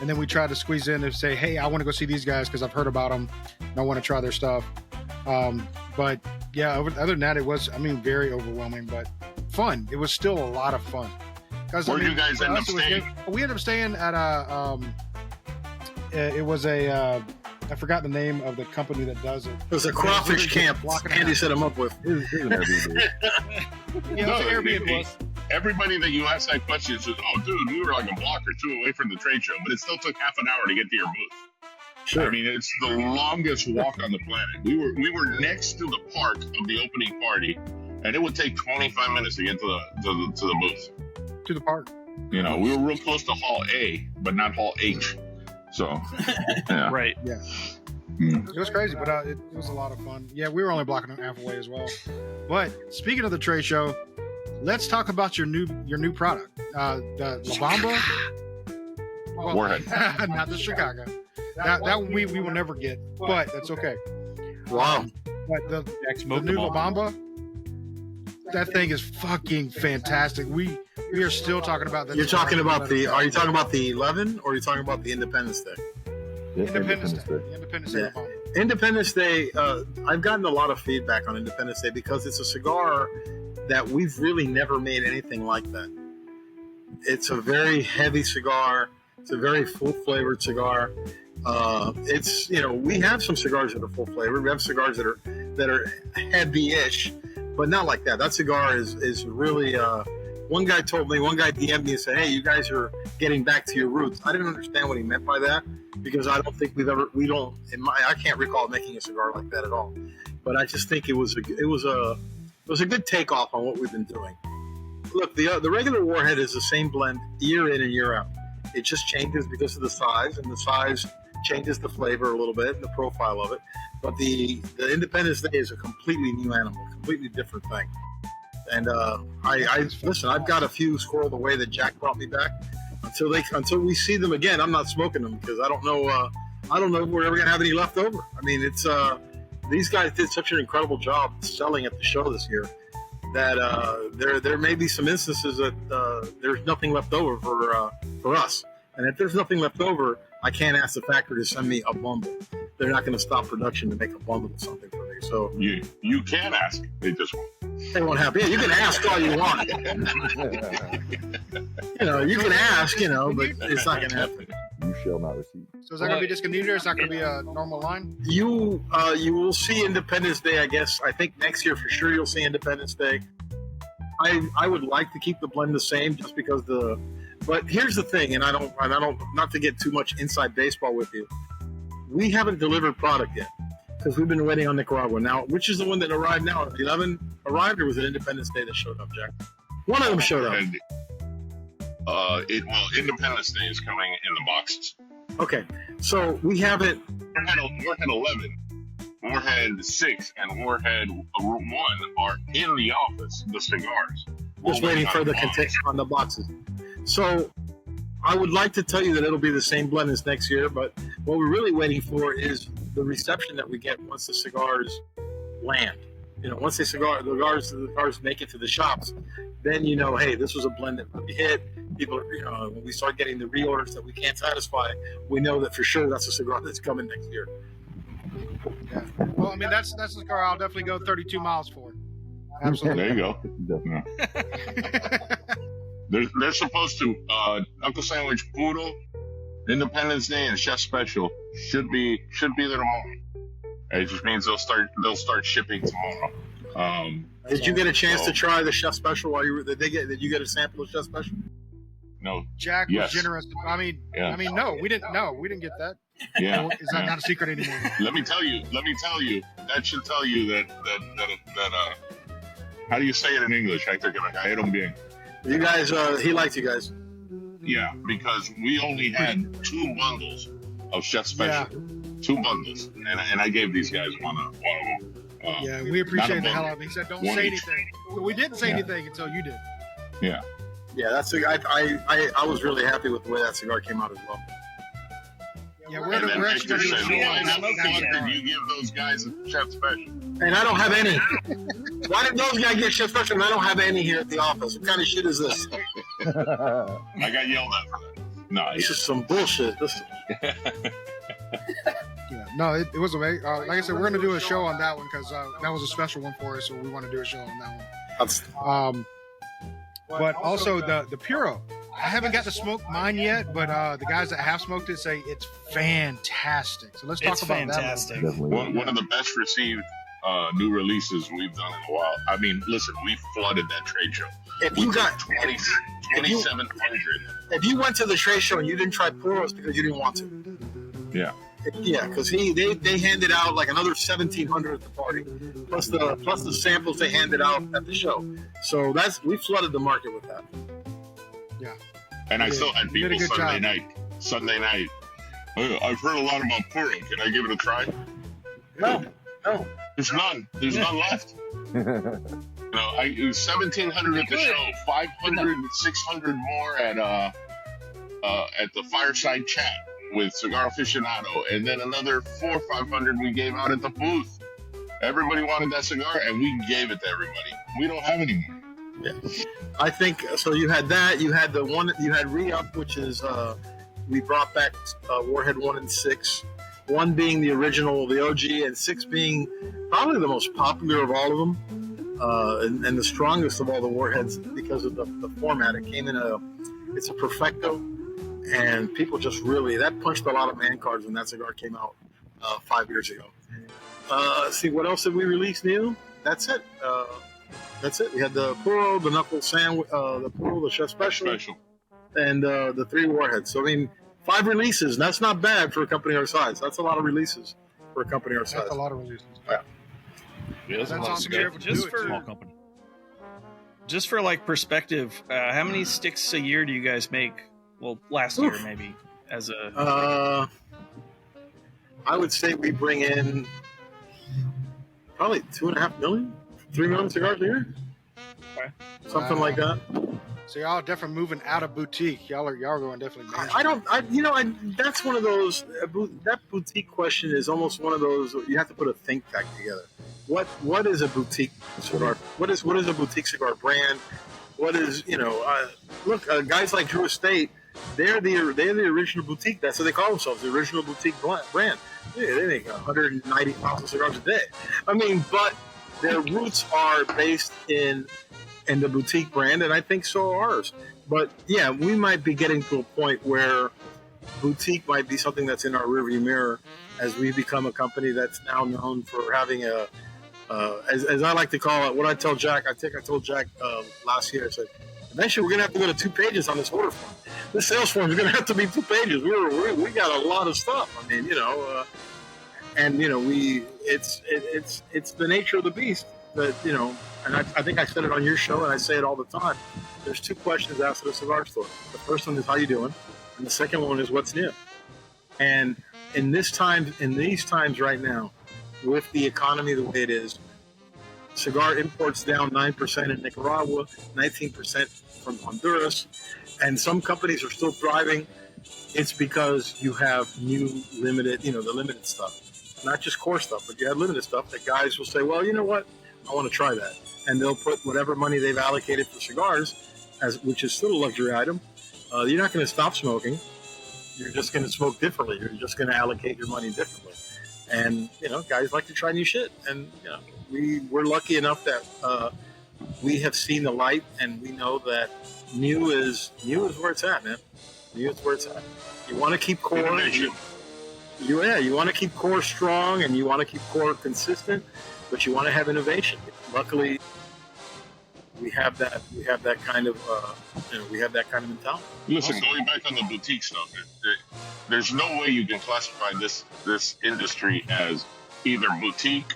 and then we tried to squeeze in and say, "Hey, I want to go see these guys because I've heard about them and I want to try their stuff." But yeah, other than that, it was, I mean, very overwhelming, but fun. It was still a lot of fun. Where did you guys end up staying? We ended up staying at it was a. I forgot the name of the company that does it. It was a crawfish camp. Andy set him up with. It was an Airbnb. Yeah, it was an Airbnb. Everybody that you ask that question says, "Oh, dude, we were like a block or 2 away from the trade show, but it still took half an hour to get to your booth." Sure. I mean, it's the longest walk on the planet. We were next to the park of the opening party, and it would take 25 minutes to get to the booth. To the park. You know, we were real close to Hall A, but not Hall H. So, yeah. Right. Yeah. It was crazy, but it was a lot of fun. Yeah, we were only blocking it half away as well. But speaking of the trade show, let's talk about your new product, the La Bamba. Well, Warhead. Not the Chicago. That one we will never get, but that's okay. Wow. But the new La Bamba, that thing is fucking fantastic. We are still talking about that. Are you talking about the 11 or are you talking about the Independence Day? Independence Day. Independence Day. Yeah. Independence Day, I've gotten a lot of feedback on Independence Day because it's a cigar that we've really never made anything like that. It's a very heavy cigar. It's a very full flavored cigar. It's, you know, we have some cigars that are full flavored. We have cigars that are heavy-ish, but not like that. That cigar is really. One guy DM'd me and said, "Hey, you guys are getting back to your roots." I didn't understand what he meant by that because I don't think I can't recall making a cigar like that at all. But I just think it was a good takeoff on what we've been doing. Look, the regular Warhead is the same blend year in and year out. It just changes because of the size, and the size changes the flavor a little bit and the profile of it. But the Independence Day is a completely new animal, completely different thing. And listen, I've got a few squirreled away that Jack brought me back. Until we see them again, I'm not smoking them because I don't know if we're ever gonna have any left over. I mean, it's these guys did such an incredible job selling at the show this year that there may be some instances that there's nothing left over for us. And if there's nothing left over, I can't ask the factory to send me a bundle. they're not going to stop production to make a bundle of something for me. So You can ask. They just won't. they won't happen. Yeah, you can ask all you want. You can ask, but it's not going to happen. You shall not receive. So is that going to be discontinued, or is that going to be a normal line? You will see Independence Day, I guess. I think next year for sure you'll see Independence Day. I would like to keep the blend the same just because but here's the thing, and I don't not to get too much inside baseball with you. We haven't delivered product yet because we've been waiting on Nicaragua now, which is the one that arrived now. 11 arrived, or was it Independence Day that showed up, Jack? One of them showed up. And, Independence Day is coming in the boxes. Okay, so we haven't. Warhead 11, Warhead 6, and Warhead 1 are in the office. The cigars. Just waiting for the content on the boxes. So I would like to tell you that it'll be the same blend as next year, but what we're really waiting for is the reception that we get once the cigars land. Once the cigars make it to the shops, then hey, this was a blend that really hit. People, when we start getting the reorders that we can't satisfy, we know that for sure that's a cigar that's coming next year. Yeah. Well, I mean, that's a cigar I'll definitely go 32 miles for. Absolutely. There you go. They're supposed to Knuckle Sandwich Poodle, Independence Day, and Chef Special should be there tomorrow. It just means they'll start shipping tomorrow. Did you get a chance to try the Chef Special while you were? Did you get a sample of Chef Special? No. Jack was generous. No, we didn't. No, we didn't get that. Yeah. Is that not a secret anymore? Let me tell you. That should tell you that how do you say it in English, Hector? I don't bien. You guys, he liked you guys. Yeah, because we only had 2 bundles of Chef Special. Yeah. 2 bundles, and I gave these guys one of them. Yeah, we appreciate the hell out of it. He said, "Don't say each. anything." Well, we didn't say anything until you did. Yeah. Yeah, I was really happy with the way that cigar came out as well. Yeah, we're actually going to do a show on how that. much did you give those guys a Chef Special? And I don't have any. Why did those guys get Chef Special and I don't have any here at the office? What kind of shit is this? I got yelled at for that. No, this is some bullshit. Yeah, no, it was amazing. Like I said, we're going to do a show on that one because that was a special one for us, so we want to do a show on that one. But also the Puro. I haven't got to smoke mine yet, but the guys that have smoked it say it's fantastic. So let's talk about fantastic. that. One of the best received new releases we've done in a while. I mean, listen, we flooded that trade show. If you got 2,700. If you went to the trade show and you didn't try Puros because you didn't want to. Yeah. Yeah, because they handed out like another 1,700 at the party, plus the samples they handed out at the show. So we flooded the market with that. Yeah. And I still had people Sunday night. I've heard a lot about Puro. Can I give it a try? No. There's none left. It was 1,700 at the show, 500, 600 more at the fireside chat with Cigar Aficionado, and then another 400 or 500 we gave out at the booth. Everybody wanted that cigar, and we gave it to everybody. We don't have any more. Yeah. I think so. You had that. You had the one. You had Re-Up, which is we brought back Warhead 1 and 6. 1 being the original, the OG, and 6 being probably the most popular of all of them, and the strongest of all the Warheads because of the format. It came in it's a Perfecto, and people just really that punched a lot of man cards when that cigar came out 5 years ago. See what else did we release new? That's it. We had the Puro, the Knuckle Sandwich, the Puro, the Chef Special, and the 3 Warheads. So I mean, 5 releases. And that's not bad for a company our size. That's a lot of releases for a company our size. That's a lot of releases. Yeah. That's awesome. Small company. Just for like perspective, how many sticks a year do you guys make? Well, last year maybe as a. I would say we bring in probably 2.5 million, 3 million cigars a year, something like that. So y'all definitely moving out of boutique. Y'all are going definitely. That's one of those. That boutique question is almost one of those. You have to put a think tank together. What is a boutique cigar? What is a boutique cigar brand? What is look guys like Drew Estate. they're the original boutique. That's what they call themselves, the original boutique brand. Yeah, they make 190,000 cigars a day. I mean, but their roots are based in the boutique brand, and I think so are ours. But yeah, we might be getting to a point where boutique might be something that's in our rearview mirror as we become a company that's now known for having a, as I like to call it, what I tell Jack, I think I told Jack last year, I said, eventually we're going to have to go to 2 pages on this order form. This sales form is going to have to be 2 pages. We got a lot of stuff. I mean, and it's the nature of the beast that, and I think I said it on your show and I say it all the time. There's 2 questions asked at a cigar store. The first one is how you doing? And the second one is what's new. And in these times right now, with the economy the way it is, cigar imports down 9% in Nicaragua, 19% from Honduras, and some companies are still thriving. It's because you have new limited, the limited stuff. Not just core stuff, but you have limited stuff that guys will say, well, you know what? I want to try that. And they'll put whatever money they've allocated for cigars, which is still a luxury item. You're not going to stop smoking. You're just going to smoke differently. You're just going to allocate your money differently. And, guys like to try new shit. And, we're lucky enough that we have seen the light, and we know that new is where it's at, man. New is where it's at. You want to keep core. You want to keep core strong, and you want to keep core consistent, but you want to have innovation. Luckily, we have that kind of mentality. Listen, going back on the boutique stuff, there's no way you can classify this industry as either boutique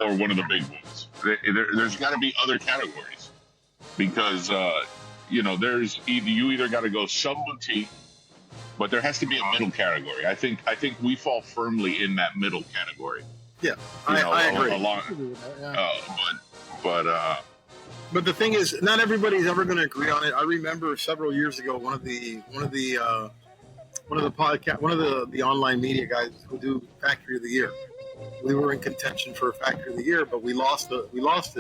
or one of the big ones. There's got to be other categories because there's you either got to go sub boutique, but there has to be a middle category. I think we fall firmly in that middle category. Yeah, I agree. But the thing is, not everybody's ever going to agree on it. I remember several years ago, one of the online media guys who do Factory of the Year. We were in contention for Factory of the Year, but we lost it. We lost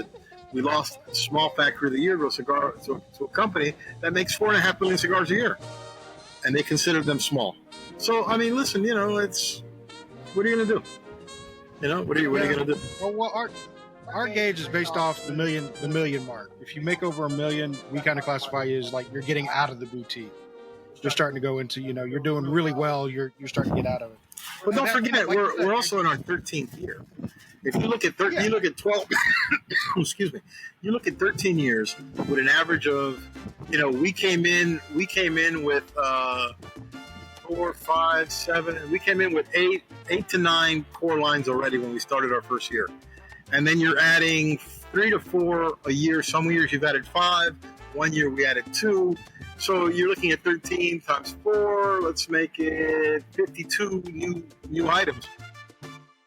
small Factory of the Year to a company that makes 4.5 million cigars a year, and they consider them small. So I mean, listen, it's what are you going to do? What are you going to do? Well, our gauge is based off the million mark. If you make over 1 million, we kind of classify you as like you're getting out of the boutique. You're starting to go into, you're doing really well. You're starting to get out of it. But don't forget, we're also in our 13th year. If you look at you look at 12. Excuse me. You look at 13 years with an average of, we came in with 4, 5, 7. We came in with 8 to 9 core lines already when we started our first year. And then you're adding 3 to 4 a year. Some years you've added 5. One year we added 2. So you're looking at 13 times 4. Let's make it 52 new items.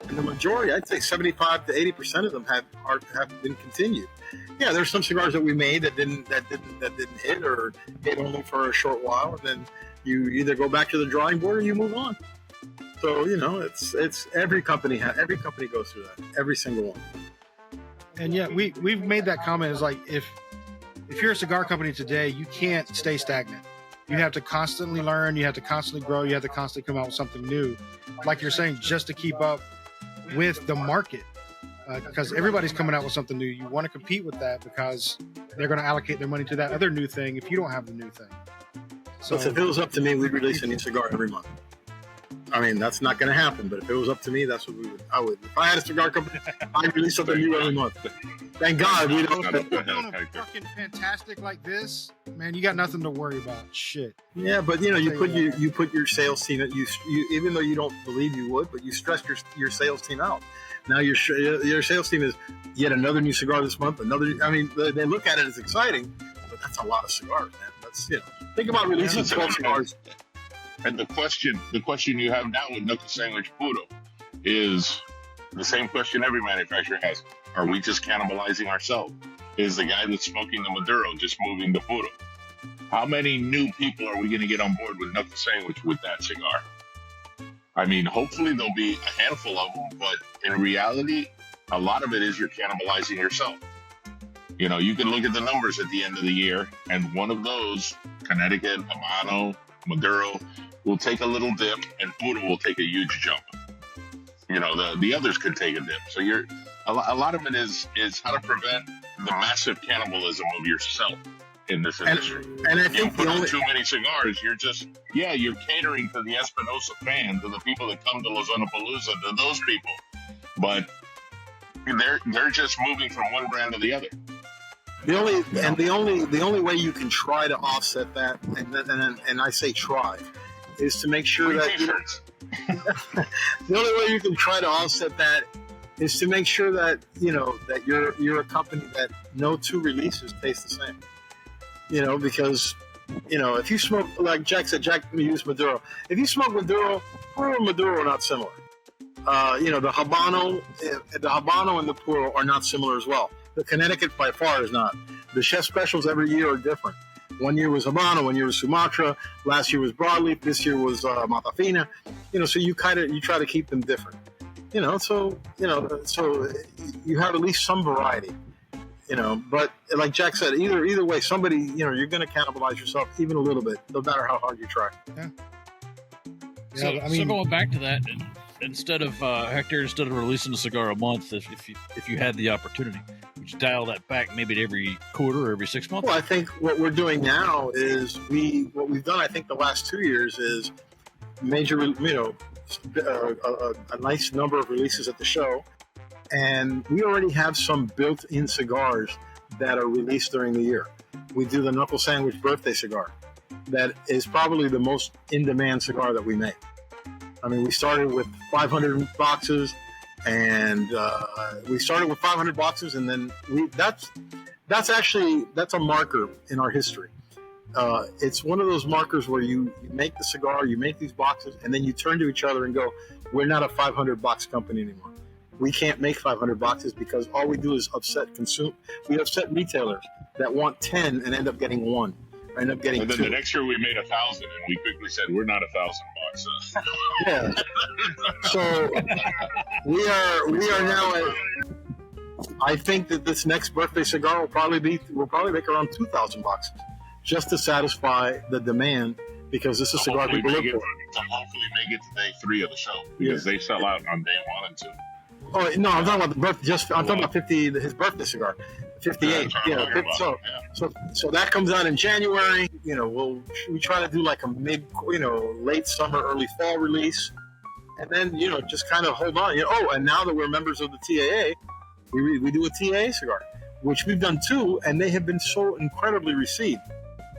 And the majority, I'd say 75 to 80% of them have been continued. Yeah, there's some cigars that we made that didn't hit or hit only for a short while, and then you either go back to the drawing board or you move on. So it's every company goes through that, every single one. And yeah, we've made that comment. Is like if you're a cigar company today, you can't stay stagnant. You have to constantly learn. You have to constantly grow. You have to constantly come out with something new, like you're saying, just to keep up with the market. Because everybody's coming out with something new. You want to compete with that because they're going to allocate their money to that other new thing if you don't have the new thing. So if it was up to me, we'd release a new cigar every month. I mean, that's not going to happen, but if it was up to me, that's what I would. If I had a cigar company, I'd release something new every month. Thank God we don't. Fucking fantastic like this, man. You got nothing to worry about. Shit. Yeah, but you put your sales team. You even though you don't believe you would, but you stress your sales team out. Now your sales team is yet another new cigar this month. I mean, they look at it as exciting, but that's a lot of cigars, man. That's think about releasing 12 cigars. And the question you have now with Knuckle Sandwich Maduro is the same question every manufacturer has. Are we just cannibalizing ourselves? Is the guy that's smoking the Maduro just moving the Maduro? How many new people are we going to get on board with Knuckle Sandwich with that cigar? I mean, hopefully there'll be a handful of them, but in reality, a lot of it is you're cannibalizing yourself. You can look at the numbers at the end of the year, and one of those, Connecticut, Habano, Maduro will take a little dip, and Buddha will take a huge jump. You know, the others could take a dip. So a lot of it is how to prevent the massive cannibalism of yourself in this industry. And I You think put the out only too many cigars, you're catering to the Espinosa fan, to the people that come to Lozanapalooza, to those people. But they're just moving from one brand to the other. the only way you can try to offset that, and I say try, is to make sure Free that t-shirts. the only way you can try to offset that is to make sure that that you're a company that no two releases taste the same. Because if you smoke, like Jack said, Jack used Maduro. If you smoke Maduro, Puro and Maduro are not similar. The Habano and the Puro are not similar as well. The Connecticut by far is not. The chef specials every year are different. One year was Habano, one year was Sumatra, last year was Broadleaf, this year was Matafina. So you try to keep them different. So you have at least some variety. But like Jack said, either way, somebody, you're going to cannibalize yourself even a little bit, no matter how hard you try. Yeah. So, I mean, so going back to that, instead of releasing a cigar a month, if you had the opportunity, would you dial that back maybe to every quarter or every 6 months? Well, I think what we're doing now is what we've done, I think the last 2 years is major, a nice number of releases at the show. And we already have some built-in cigars that are released during the year. We do the Knuckle Sandwich birthday cigar. That is probably the most in-demand cigar that we make. I mean, we started with 500 boxes, and and then that's a marker in our history. It's one of those markers where you make the cigar, you make these boxes, and then you turn to each other and go, we're not a 500 box company anymore. We can't make 500 boxes because all we do is we upset retailers that want 10 and end up getting one, or end up getting And then 2. the next year we made 1,000, and we quickly said we're not 1,000 bucks. Yeah. So we are now at. I think that this next birthday cigar we'll probably make around 2,000 boxes, just to satisfy the demand, because this is a cigar people look for. To hopefully make it to day 3 of the show, because they sell out on day 1 and 2. Oh no, I'm talking about the birth. I'm talking about his birthday cigar, 58. So that comes out in January. We try to do like a late summer, early fall release, and then just kind of hold on. And now that we're members of the TAA, we do a TAA cigar, which we've done 2, and they have been so incredibly received.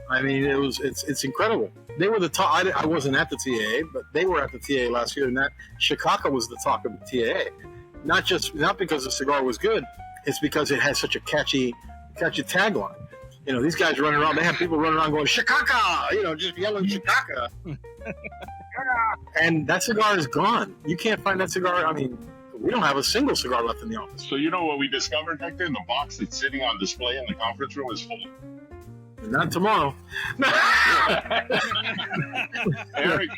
I mean, it's incredible. They were the top. I wasn't at the TAA, but they were at the TAA last year, and that Chicago was the talk of the TAA. Not because the cigar was good, it's because it has such a catchy tagline. These guys running around, they have people running around going, Chicago, just yelling Chicago. And that cigar is gone. You can't find that cigar. I mean, we don't have a single cigar left in the office. So you know what we discovered, Hector? The box that's sitting on display in the conference room is full. Not tomorrow. Eric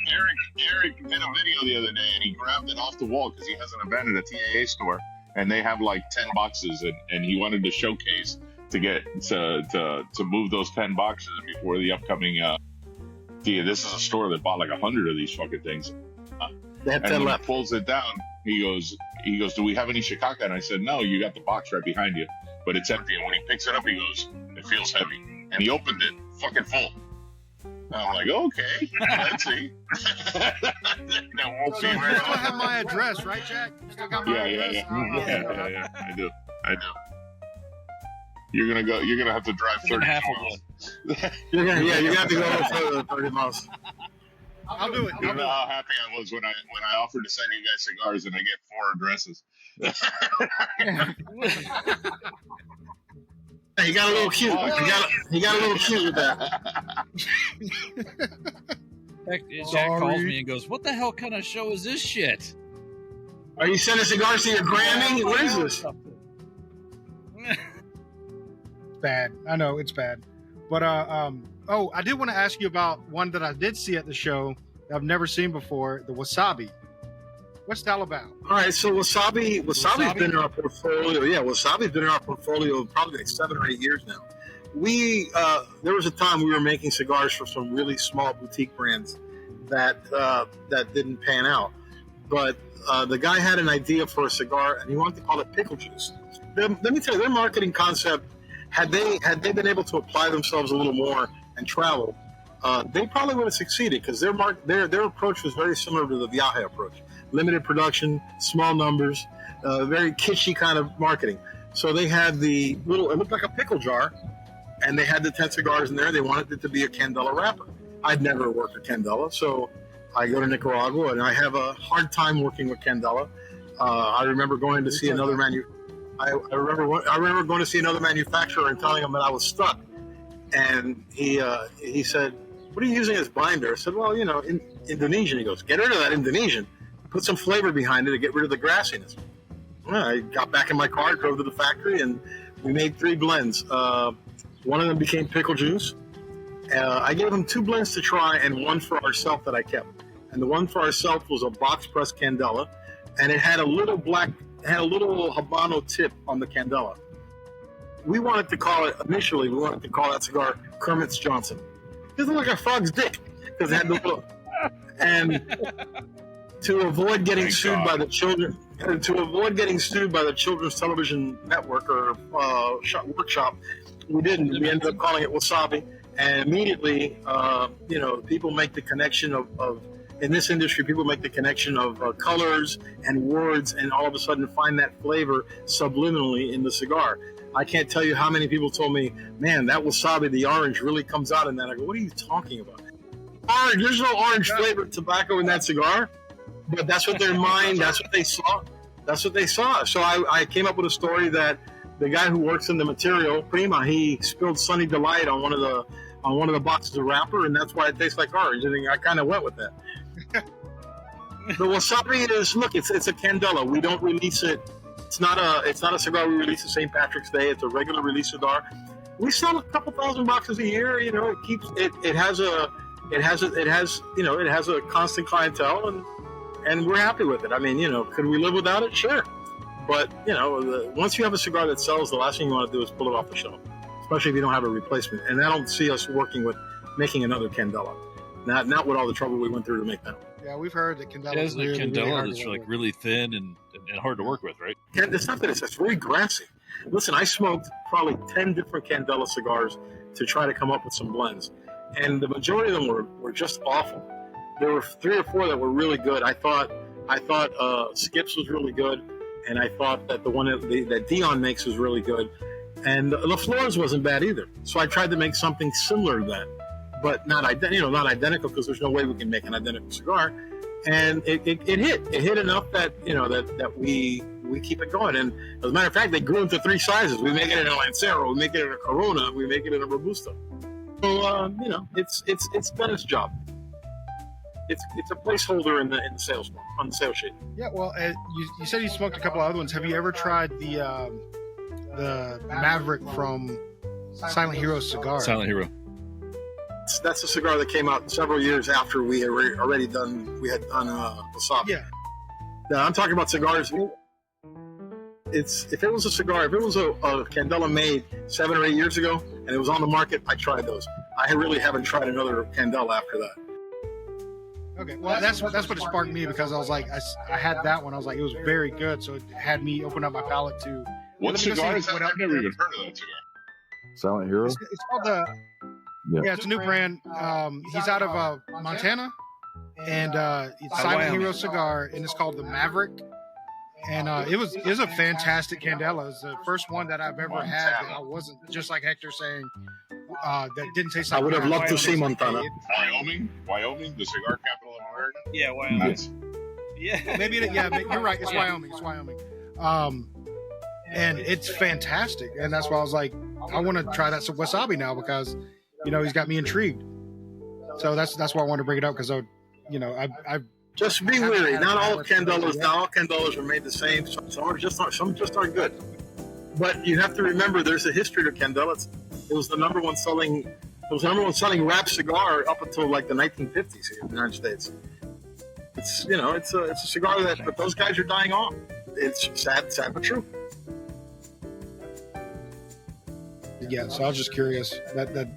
did a video the other day, and he grabbed it off the wall because he has an event at a TAA store, and they have like 10 boxes, and he wanted to showcase to move those 10 boxes before the upcoming. This is a store that bought like 100 of these fucking things. They have 10 and when left. he pulls it down, he goes, do we have any Chicago? And I said, no, you got the box right behind you, but it's empty. And when he picks it up, he goes, it feels heavy. And he opened it, fucking full. And I'm like, okay, let's see. That won't so be you very still long. have my address, right, Jack? You still got my address? Yeah. I do. You're gonna have to drive 30 half miles. You're gonna have to go a little further than 30 miles. I'll do it. You know how happy I was when I offered to send you guys cigars and I get 4 addresses. He got a little cute. He got a little cute with that. Jack calls me and goes, "What the hell kind of show is this shit?" Are you sending cigars to your Grammy? What is this? Bad. I know it's bad. But I did want to ask you about one that I did see at the show that I've never seen before, the wasabi. What's that all about? All right, so wasabi's been in our portfolio. Yeah, wasabi's been in our portfolio probably like 7 or 8 years now. there was a time we were making cigars for some really small boutique brands that didn't pan out. But the guy had an idea for a cigar, and he wanted to call it pickle juice. Let me tell you, their marketing concept, had they been able to apply themselves a little more and travel, they probably would have succeeded, because their approach was very similar to the Viaje approach. Limited production, small numbers, very kitschy kind of marketing. So they had it looked like a pickle jar, and they had the 10 cigars in there. They wanted it to be a Candela wrapper. I'd never worked with Candela, so I go to Nicaragua, and I have a hard time working with Candela. I remember going to see another I remember going to see another manufacturer and telling him that I was stuck. And he said, "What are you using as binder?" I said, "Well, in Indonesian." He goes, "Get rid of that Indonesian. Put some flavor behind it to get rid of the grassiness." Well, I got back in my car, drove to the factory, and we made 3 blends. One of them became pickle juice. I gave him 2 blends to try and one for ourselves that I kept. And the one for ourselves was a box press Candela, and it had a little Habano tip on the Candela. We wanted to call that cigar Kermit's Johnson. It looked like a frog's dick, because it had the little. And to avoid getting sued by the children, Children's Television Network or workshop, we didn't. We ended up calling it wasabi. And immediately, people make the connection of in this industry, people make the connection of colors and words, and all of a sudden find that flavor subliminally in the cigar. I can't tell you how many people told me, "Man, that wasabi, the orange, really comes out in that." I go, "What are you talking about? Orange? There's no orange flavored tobacco in that cigar." But that's what their mind, that's what they saw. So I came up with a story that the guy who works in the material, Prima, he spilled Sunny Delight on one of the boxes of wrapper, and that's why it tastes like orange. And I kind of went with that. The wasabi is, look, it's a Candela. We don't release it. It's not a cigar we release on St. Patrick's Day. It's a regular release cigar. We sell a couple thousand boxes a year. It has a constant clientele, and we're happy with it. I mean, could we live without it? Sure. But, once you have a cigar that sells, the last thing you want to do is pull it off the shelf, especially if you don't have a replacement. And I don't see us working with making another Candela. Not with all the trouble we went through to make that. Yeah, we've heard that Candela It is really, Candela really hard that's to work with. really thin and hard to work with, right? It's not that it's very grassy. Listen, I smoked probably 10 different Candela cigars to try to come up with some blends. And the majority of them were just awful. There were 3 or 4 that were really good. I thought Skips was really good, and I thought that the one that Dion makes was really good, and La Flores wasn't bad either. So I tried to make something similar to that, but not identical, because there's no way we can make an identical cigar. And it hit enough that that we keep it going. And as a matter of fact, they grew into 3 sizes. We make it in a Lancero, we make it in a Corona, we make it in a Robusto. So it's done its job. It's a placeholder in the sales on the sales sheet. Yeah, well, you said you smoked a couple other ones. Have you ever tried the Maverick from Silent Hero Cigar? Silent Hero. That's a cigar that came out several years after we had already done wasabi. Yeah. Now, I'm talking about cigars. If it was a Candela made 7 or 8 years ago and it was on the market, I tried those. I really haven't tried another Candela after that. Okay, well, that's what sparked me, because I was like, I had that one. I was like, it was very good, so it had me open up my palate to. What cigar is that? I've never even heard of that cigar. Silent Hero. It's called the. Yeah, it's a new brand. He's out of Montana, and it's Silent Hero cigar, and it's called the Maverick. And it was a fantastic Candela. It's the first one that I've ever had that I wasn't, just like Hector saying, that didn't taste like. I would have loved to see Montana. Wyoming, the cigar capital of America. Yeah, Wyoming. Nice. Yeah. Maybe you're right. It's Wyoming. It's Wyoming. And it's fantastic. And that's why I was like, I want to try that wasabi now, because, he's got me intrigued. So that's why I wanted to bring it up, because I just be wary. Not all Candelas are made the same. Some just aren't good. But you have to remember, there's a history to Candela. It was the number one selling wrap cigar up until like the 1950s here in the United States. It's a cigar but those guys are dying off. It's sad but true. yet, so I was just curious. That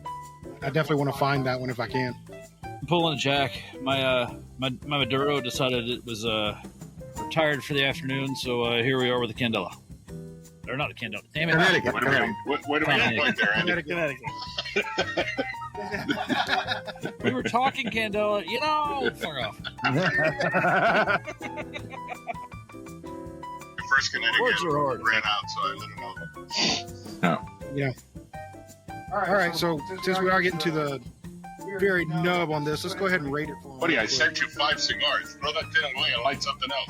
I definitely want to find that one if I can. I'm pulling a Jack. My Maduro decided it was retired for the afternoon, so here we are with a Candela. Or not a Candela. Damn it. Connecticut. Wait a minute. Wait a minute. Point there, Andy. Connecticut. We were talking Candela. Fuck off. The first Connecticut Words are hard. ran out, so I let him know. All right, so since we are getting to the very nub on this, let's go ahead and rate it for him. Buddy, I sent you 5 cigars. Throw that thing away and light something else.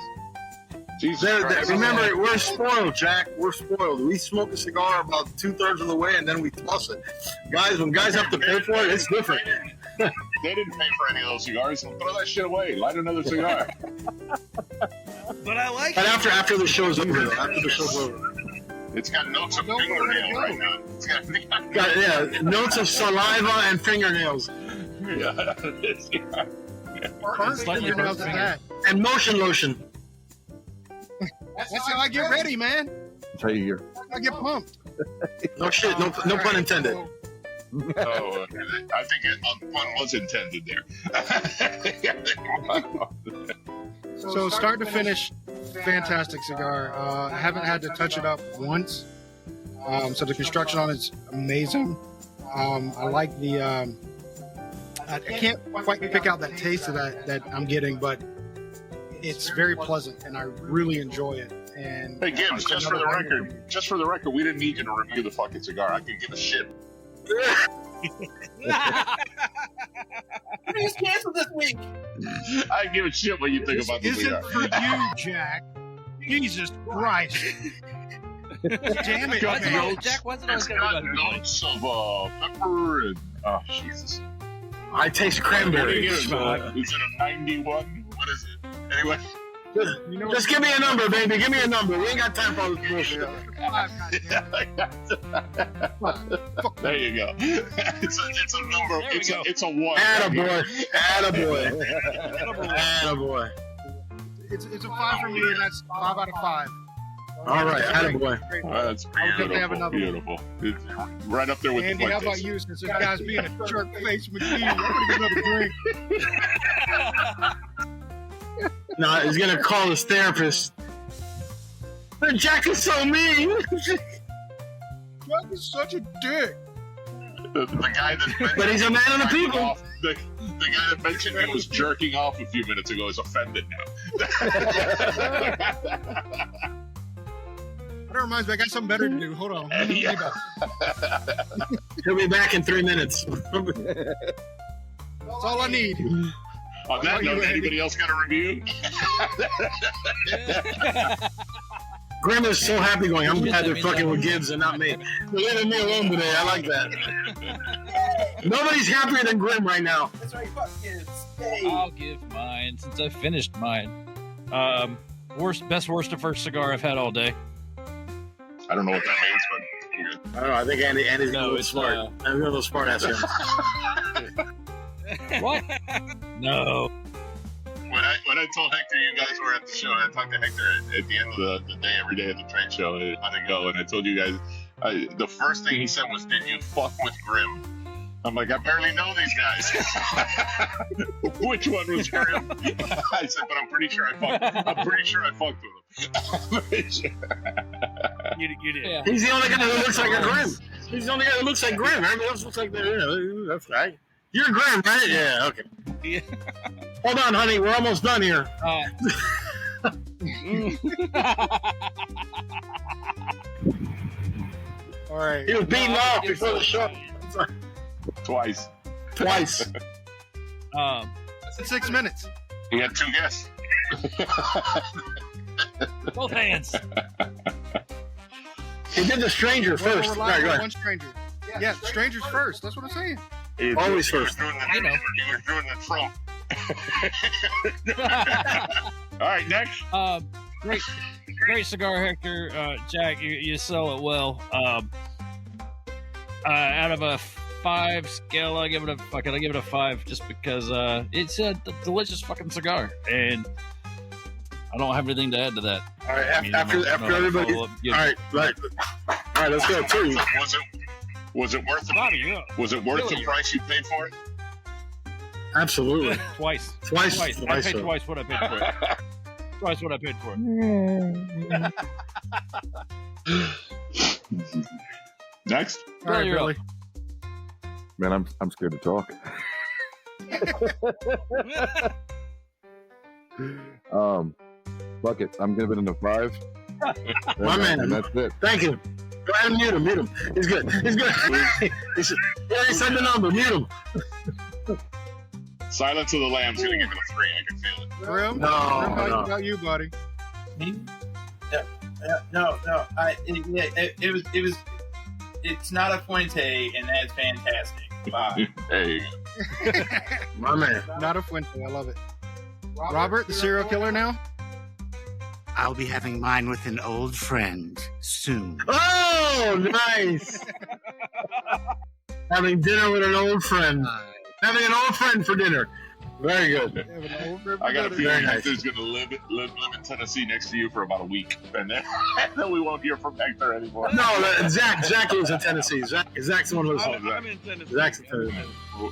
Jesus Christ. Remember, we're spoiled, Jack. We're spoiled. We smoke a cigar about 2/3 of the way, and then we toss it. Guys, when guys have to pay for it, it's different. They didn't pay for any of those cigars, so throw that shit away. Light another cigar. But I like But it. after the show's over, after the show's over. It's got notes of fingernail right now. It's got Notes of saliva and fingernails. Burnt Slightly fingernails burnt and that. And motion lotion. That's how I get ready, man. That's how you hear. I get pumped. No shit, no pun intended. Oh, I think pun was intended there. So start to finish, fantastic cigar. I haven't had to touch it up once. So the construction on it's amazing. I like the. I can't quite pick out that taste of that I'm getting, but it's very pleasant, and I really enjoy it. And Hey Gibbs, just for the record, we didn't need you to review the fucking cigar. I can give a shit. Please cancel this week. I give a shit what you think This about the cigar. isn't for you, Jack. Jesus Christ! Damn it, Got man. notes. Jack wasn't It's always got going to be notes of pepper and Jesus. I taste What cranberry. is it? Is it a 91? What is it? Anyway, You know Just give me a number, baby. Give me a number. We ain't got time for all this bullshit. there you go. It's a number. There we go. It's a 1. Attaboy. Attaboy. Attaboy. It's a 5 for me, and that's 5 out of 5. All right, attaboy. That's I'll definitely have beautiful. another Beautiful. It's right up there with Andy, the how about Fuentes. you? Since this guy's being a jerk face McGee, I'm gonna get another drink. Nah, he's gonna call his therapist. But Jack is so mean. Jack is such a dick. The guy that But he's a man of the people. The guy that mentioned he was jerking off a few minutes ago is offended now. That reminds me, I got something better to do. Hold on. Yeah. He'll be back in 3 minutes. That's all I need. On that note, anybody else got a review? Grim is so happy going. I'm glad they're fucking with Gibbs and not me. They're leaving me alone today. I like that. Nobody's happier than Grim right now. That's right, fuck kids. Yay. I'll give mine since I finished mine. Best worst of first cigar I've had all day. I don't know what that means, but I don't know. I think Andy's No, a little it's, smart. I'm a little smart ass here. What? No. when I told Hector you guys were at the show, I talked to Hector at the end of the day, every day at the trade show, how'd it go? And I told you guys, the first thing he said was, "Did you fuck with Grim?" I'm like, I barely know these guys. Which one was Grim? I said, but I'm pretty sure I fucked with him. You did. Yeah. He's the only guy that looks like a Grim. He's the only guy that looks like Grim. Everybody else looks like they're, that's right. You're Grim, right? Yeah, okay. Yeah. Hold on, honey. We're almost done here. All right. He was beaten off before the show. Twice. Twice. That's in 6 minutes. He had 2 guests. Both hands. He did the stranger first. We're All right, relying go on ahead. one stranger. Yeah, strangers first. That's what I'm saying. He Always he was first. doing the, You know. he was doing the Trump. All right, next. Great cigar, Hector. Jack, you sell it well. Out of a 5 scale, I give it a 5, just because it's a delicious fucking cigar, and I don't have anything to add to that. All right, I mean, after I'm not everybody. follow up, All right, let's go. 2. Was it worth Bobby, you know, Was it worth Really? the price you paid for it? Absolutely. twice. Twice. I paid so. twice what I paid for it. Twice what I paid for it. Next. All right, You're Billy. Man, I'm scared to talk. Fuck it. I'm giving it a 5. My man. And that's it. Thank you. Go ahead and mute him. Mute him. He's good. He's good. he said the number. Mute him. Silence of the Lamb's gonna give it a 3. I can feel it. Grim? No, Grim, how no. about you, buddy? No. It's not a Fuente, and that's fantastic. Bye. Hey, My man. Not a Fuente. I love it. Robert, the serial killer now? I'll be having mine with an old friend soon. Oh, nice. Having dinner with an old friend. Having an old friend for dinner. Very good. I got a Very feeling nice. Hector's gonna live in Tennessee next to you for about a week, and then we won't hear from Hector anymore. No, Zach lives in Tennessee. Zach's the one who lives in I'm in Tennessee. Zach's in Tennessee.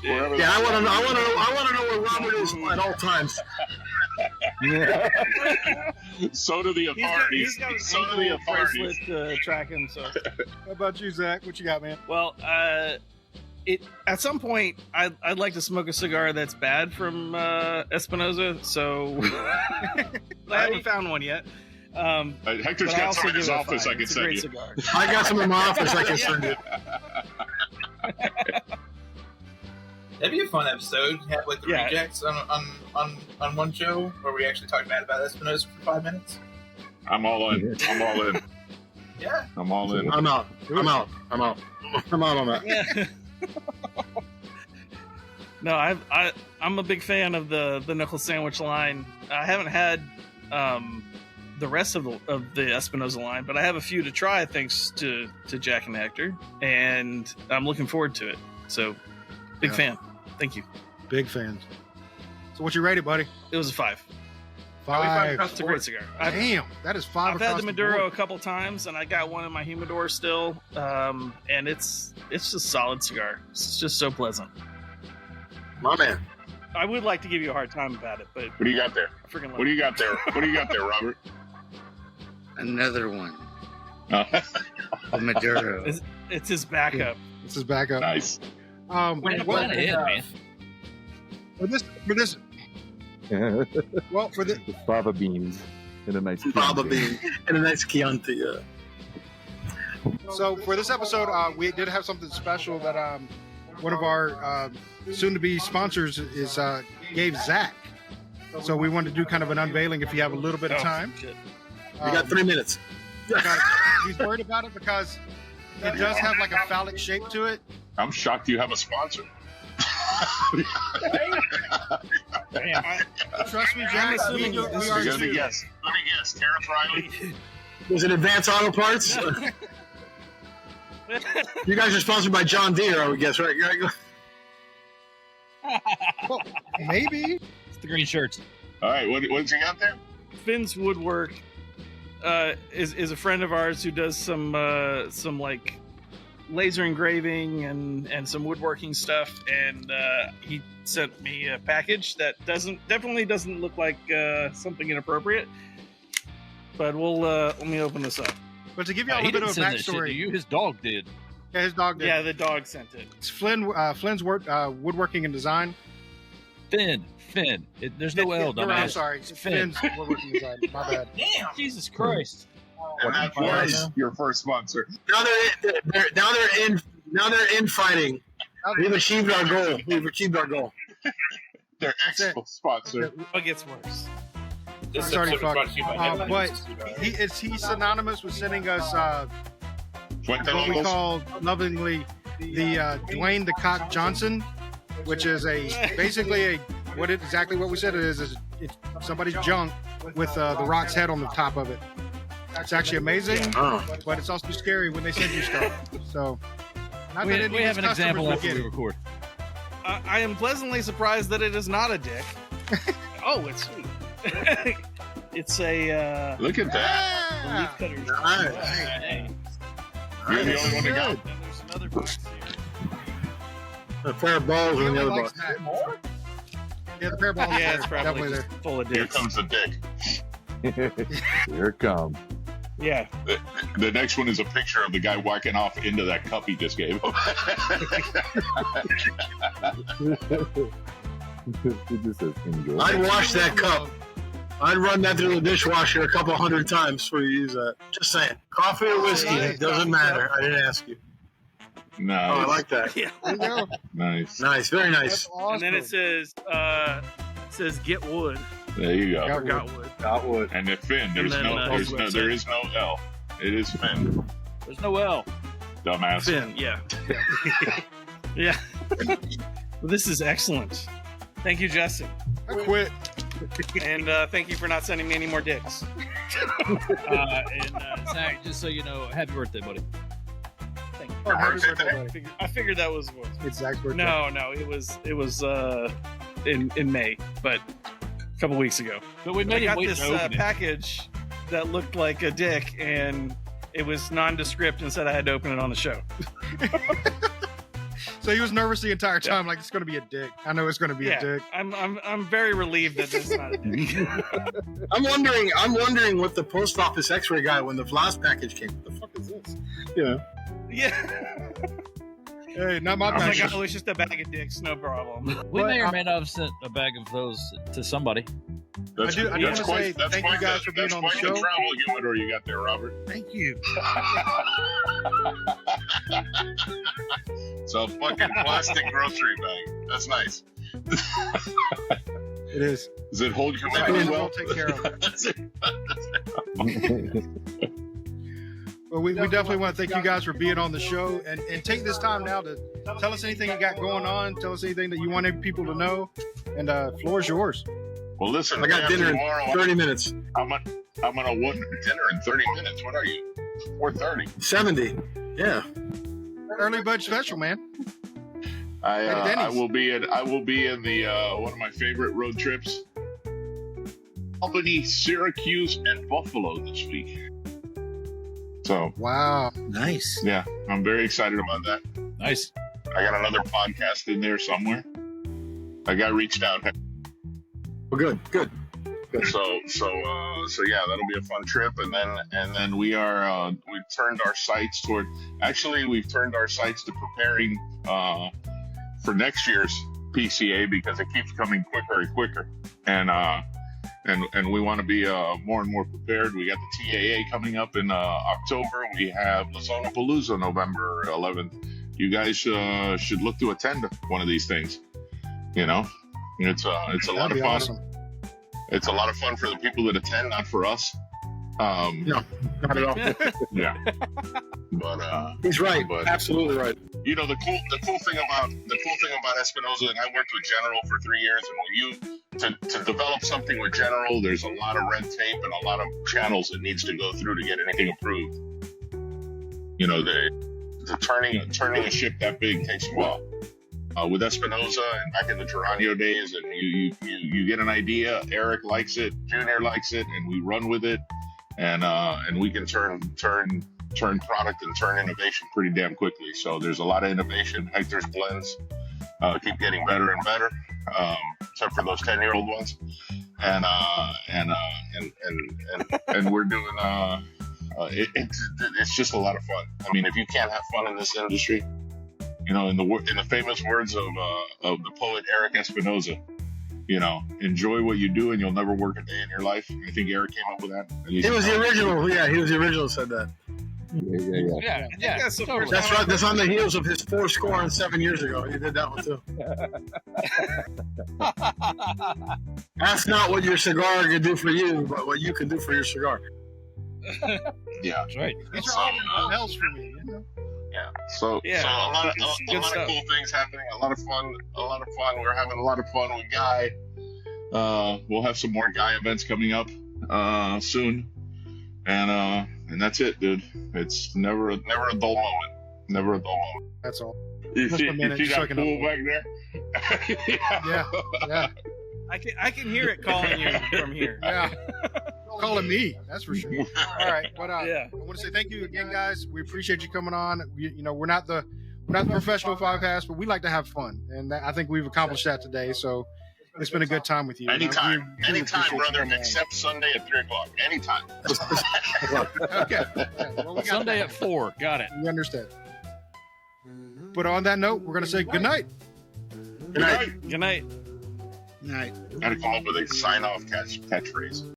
Wherever Yeah, I want to know. I want to know where Robert is at all times. So do the authorities. He's got So do the a authorities. bracelet to track him. So, How about you, Zach? What you got, man? well, at some point, I'd like to smoke a cigar that's bad from Espinosa. So, I haven't found one yet. Hector's But I got also some in his give it a office 5. I can It's a send great you. cigar. I got some in my office I can send you. That'd be a fun episode. Have like the Yeah. rejects on one show where we actually talk bad about Espinosa for 5 minutes. I'm all in. I'm all in. Yeah. I'm all in. I'm out. I'm out. I'm out. I'm out on that. Yeah. No, I'm a big fan of the Knuckle Sandwich line. I haven't had the rest of the Espinosa line, but I have a few to try thanks to Jack and Hector, and I'm looking forward to it. So, big Yeah. fan. Thank you. Big fans. So what you rated, buddy? It was a 5. 5. It's a great cigar. Damn, that is 5 I've had across the Maduro a board. couple times, and I got one in my humidor still, and it's just a solid cigar. It's just so pleasant. My man. I would like to give you a hard time about it, but What do you got there? I freaking love What do you got there? What do you got there, Robert? Another one. Oh, A Maduro. It's his backup. This is back up. nice. When Well, ahead, man. for this, well, for this, With fava beans and a nice Baba Chianti. bean and a nice Chianti. Yeah. so for this episode, we did have something special that one of our soon-to-be sponsors is gave Zach. So we wanted to do kind of an unveiling if you have a little bit of Oh, time. shit. We got 3 minutes. because he's worried about it because it does have like a phallic shape to it. I'm shocked you have a sponsor. Damn, Trust me, Jack. We assuming this are is Let me too. guess. Let me guess. Terrence Riley. Was it Advanced Auto Parts? You guys are sponsored by John Deere, I would guess, right? Well, maybe. It's the green shirts. All right. What did you got there? Finn's Woodwork is a friend of ours who does some like laser engraving and some woodworking stuff, and he sent me a package that definitely doesn't look like something inappropriate. But we'll let me open this up. But to give you all He a bit didn't of a send that shit to backstory, you. His dog did. yeah, his dog did. Yeah, the dog sent it. It's Flynn's woodworking and design. Finn. There's no L, I'm dumbass. sorry, it's Finn. Flynn's woodworking design. My bad. Damn. Jesus Christ. And that was your first sponsor. Now they're in fighting. We've achieved our goal. Their ex-sponsor. It gets worse. This Sorry, episode fuck. was brought to you by Headlines. He's synonymous with sending us Fuente what we Locals? call lovingly the Dwayne the Cock Johnson, which is basically exactly what we said it is it's somebody's junk with the Rock's head on the top of it. It's actually amazing, Oh. but it's also scary when they send you stuff. So, not We that any of have an his example customers after would we get it. record. I am pleasantly surprised that it is not a dick. Oh, it's sweet. It's a Look at that. Yeah. leaf cutter. Nice. Hey. You're the only one that got it. And there's another box here. A pair of balls He in the only other likes box. that. Yeah, the pair of balls. Yeah, is it's there. probably Definitely just there. full of Here dicks. comes the dick. Here it comes. Yeah. The next one is a picture of the guy whacking off into that cup he just gave him. It just says enjoy. I'd wash that cup. I'd run that through the dishwasher a couple hundred times before you use that. Just saying. Coffee or whiskey, it doesn't matter. I didn't ask you. Nice. Oh, I like that. Yeah. There you go. Nice. Nice, very That's nice. awesome. And then it says get wood There you go. or got wood. Got wood. And the Finn, there website. is no L. It is Finn. There's no L. Dumbass. Finn, yeah. Yeah. Well, this is excellent. Thank you, Justin. I quit. And thank you for not sending me any more dicks. Zach, just so you know, happy birthday, buddy. Thank you. Oh, happy birthday birthday, today? buddy. I figured that was what. It's Zach's birthday. No, it was in May, but a couple weeks ago. But we I made him got wait this to open it. package that looked like a dick, and it was nondescript and said I had to open it on the show. So he was nervous the entire time, like it's going to be a dick. I know it's going to be a dick. I'm very relieved that this is not a dick. I'm wondering what the post office X-ray guy when the last package came. What the fuck is this? Yeah. Yeah. Hey, not my I was package. like, oh, it's just a bag of dicks, no problem. We But may or I- may not have sent a bag of those to somebody. I do wanna say thank you guys for being on the That's show. quite the travel humidor you got there, Robert. Thank you. It's a fucking plastic grocery bag. That's nice. It is. Does it hold We'll humidity well? take care of it. Well, we definitely want to thank you guys for being on the show and take this time now to tell us anything you got going on. Tell us anything that you want people to know. And floor is yours. Well, listen, I got dinner in tomorrow. 30 minutes. I'm gonna want dinner in 30 minutes. What are you? 4:30. 70. Yeah. Early budget special, man. I will be in the one of my favorite road trips, Albany, Syracuse, and Buffalo this week. So Wow. Nice. yeah, I'm very excited about that. Nice. I got another podcast in there somewhere. A guy reached out. Well, good. So yeah, that'll be a fun trip, and then we've turned our sights to preparing for next year's PCA because it keeps coming quicker and quicker, and we want to be more and more prepared. We got the TAA coming up in October. We have Lazona Palooza November 11th. You guys should look to attend one of these things. You know, it's a lot That'd of be fun. awesome. It's a lot of fun for the people that attend, not for us. No, not at all. Yeah. But He's right. But- Absolutely right. you know the cool thing about Espinosa, and I worked with General for 3 years, and when to develop something with General, there's a lot of red tape and a lot of channels it needs to go through to get anything approved. You know, the turning a ship that big takes a while. With Espinosa and back in the Toraño days, and you get an idea, Eric likes it, Junior likes it, and we run with it, and we can turn product and turn innovation pretty damn quickly. So there's a lot of innovation. Hector's blends keep getting better and better, except for those 10-year-old ones, and we're doing. It's just a lot of fun. I mean, if you can't have fun in this industry, you know, in the famous words of the poet Eric Espinosa, you know, enjoy what you do and you'll never work a day in your life. I think Eric came up with that. He was the original. Yeah, he was the original who said that. Yeah. Yeah. That's the first That's time right. That's on the heels of his 7 years ago. He did that one too. Ask not what your cigar can do for you, but what you can do for your cigar. Yeah. That's right. These are all else for me. You know? Yeah. So Yeah, a lot of it's good stuff. cool things happening. A lot of fun. We're having a lot of fun with Guy. We'll have some more Guy events coming up soon, and that's it, dude. It's never a dull moment. Never a dull moment. That's all. You Just see, a minute, you see just so I that can pool upload. back there? Yeah. I can hear it calling you from here. Yeah. Calling me, that's for sure. All right, but Yeah. I want to say thank you again, guys. We appreciate you coming on. You know, we're not the We're not the professional podcast, but we like to have fun, and I think we've accomplished that today. So it's been a good time with you. Anytime, We really appreciate brother, you. except Sunday at 3:00. Anytime. Okay. Well, we got Sunday that. at 4. Got it. We understand. But on that note, we're going to say good night. Good night. Good night. Night. Gotta come up with a sign-off catchphrase.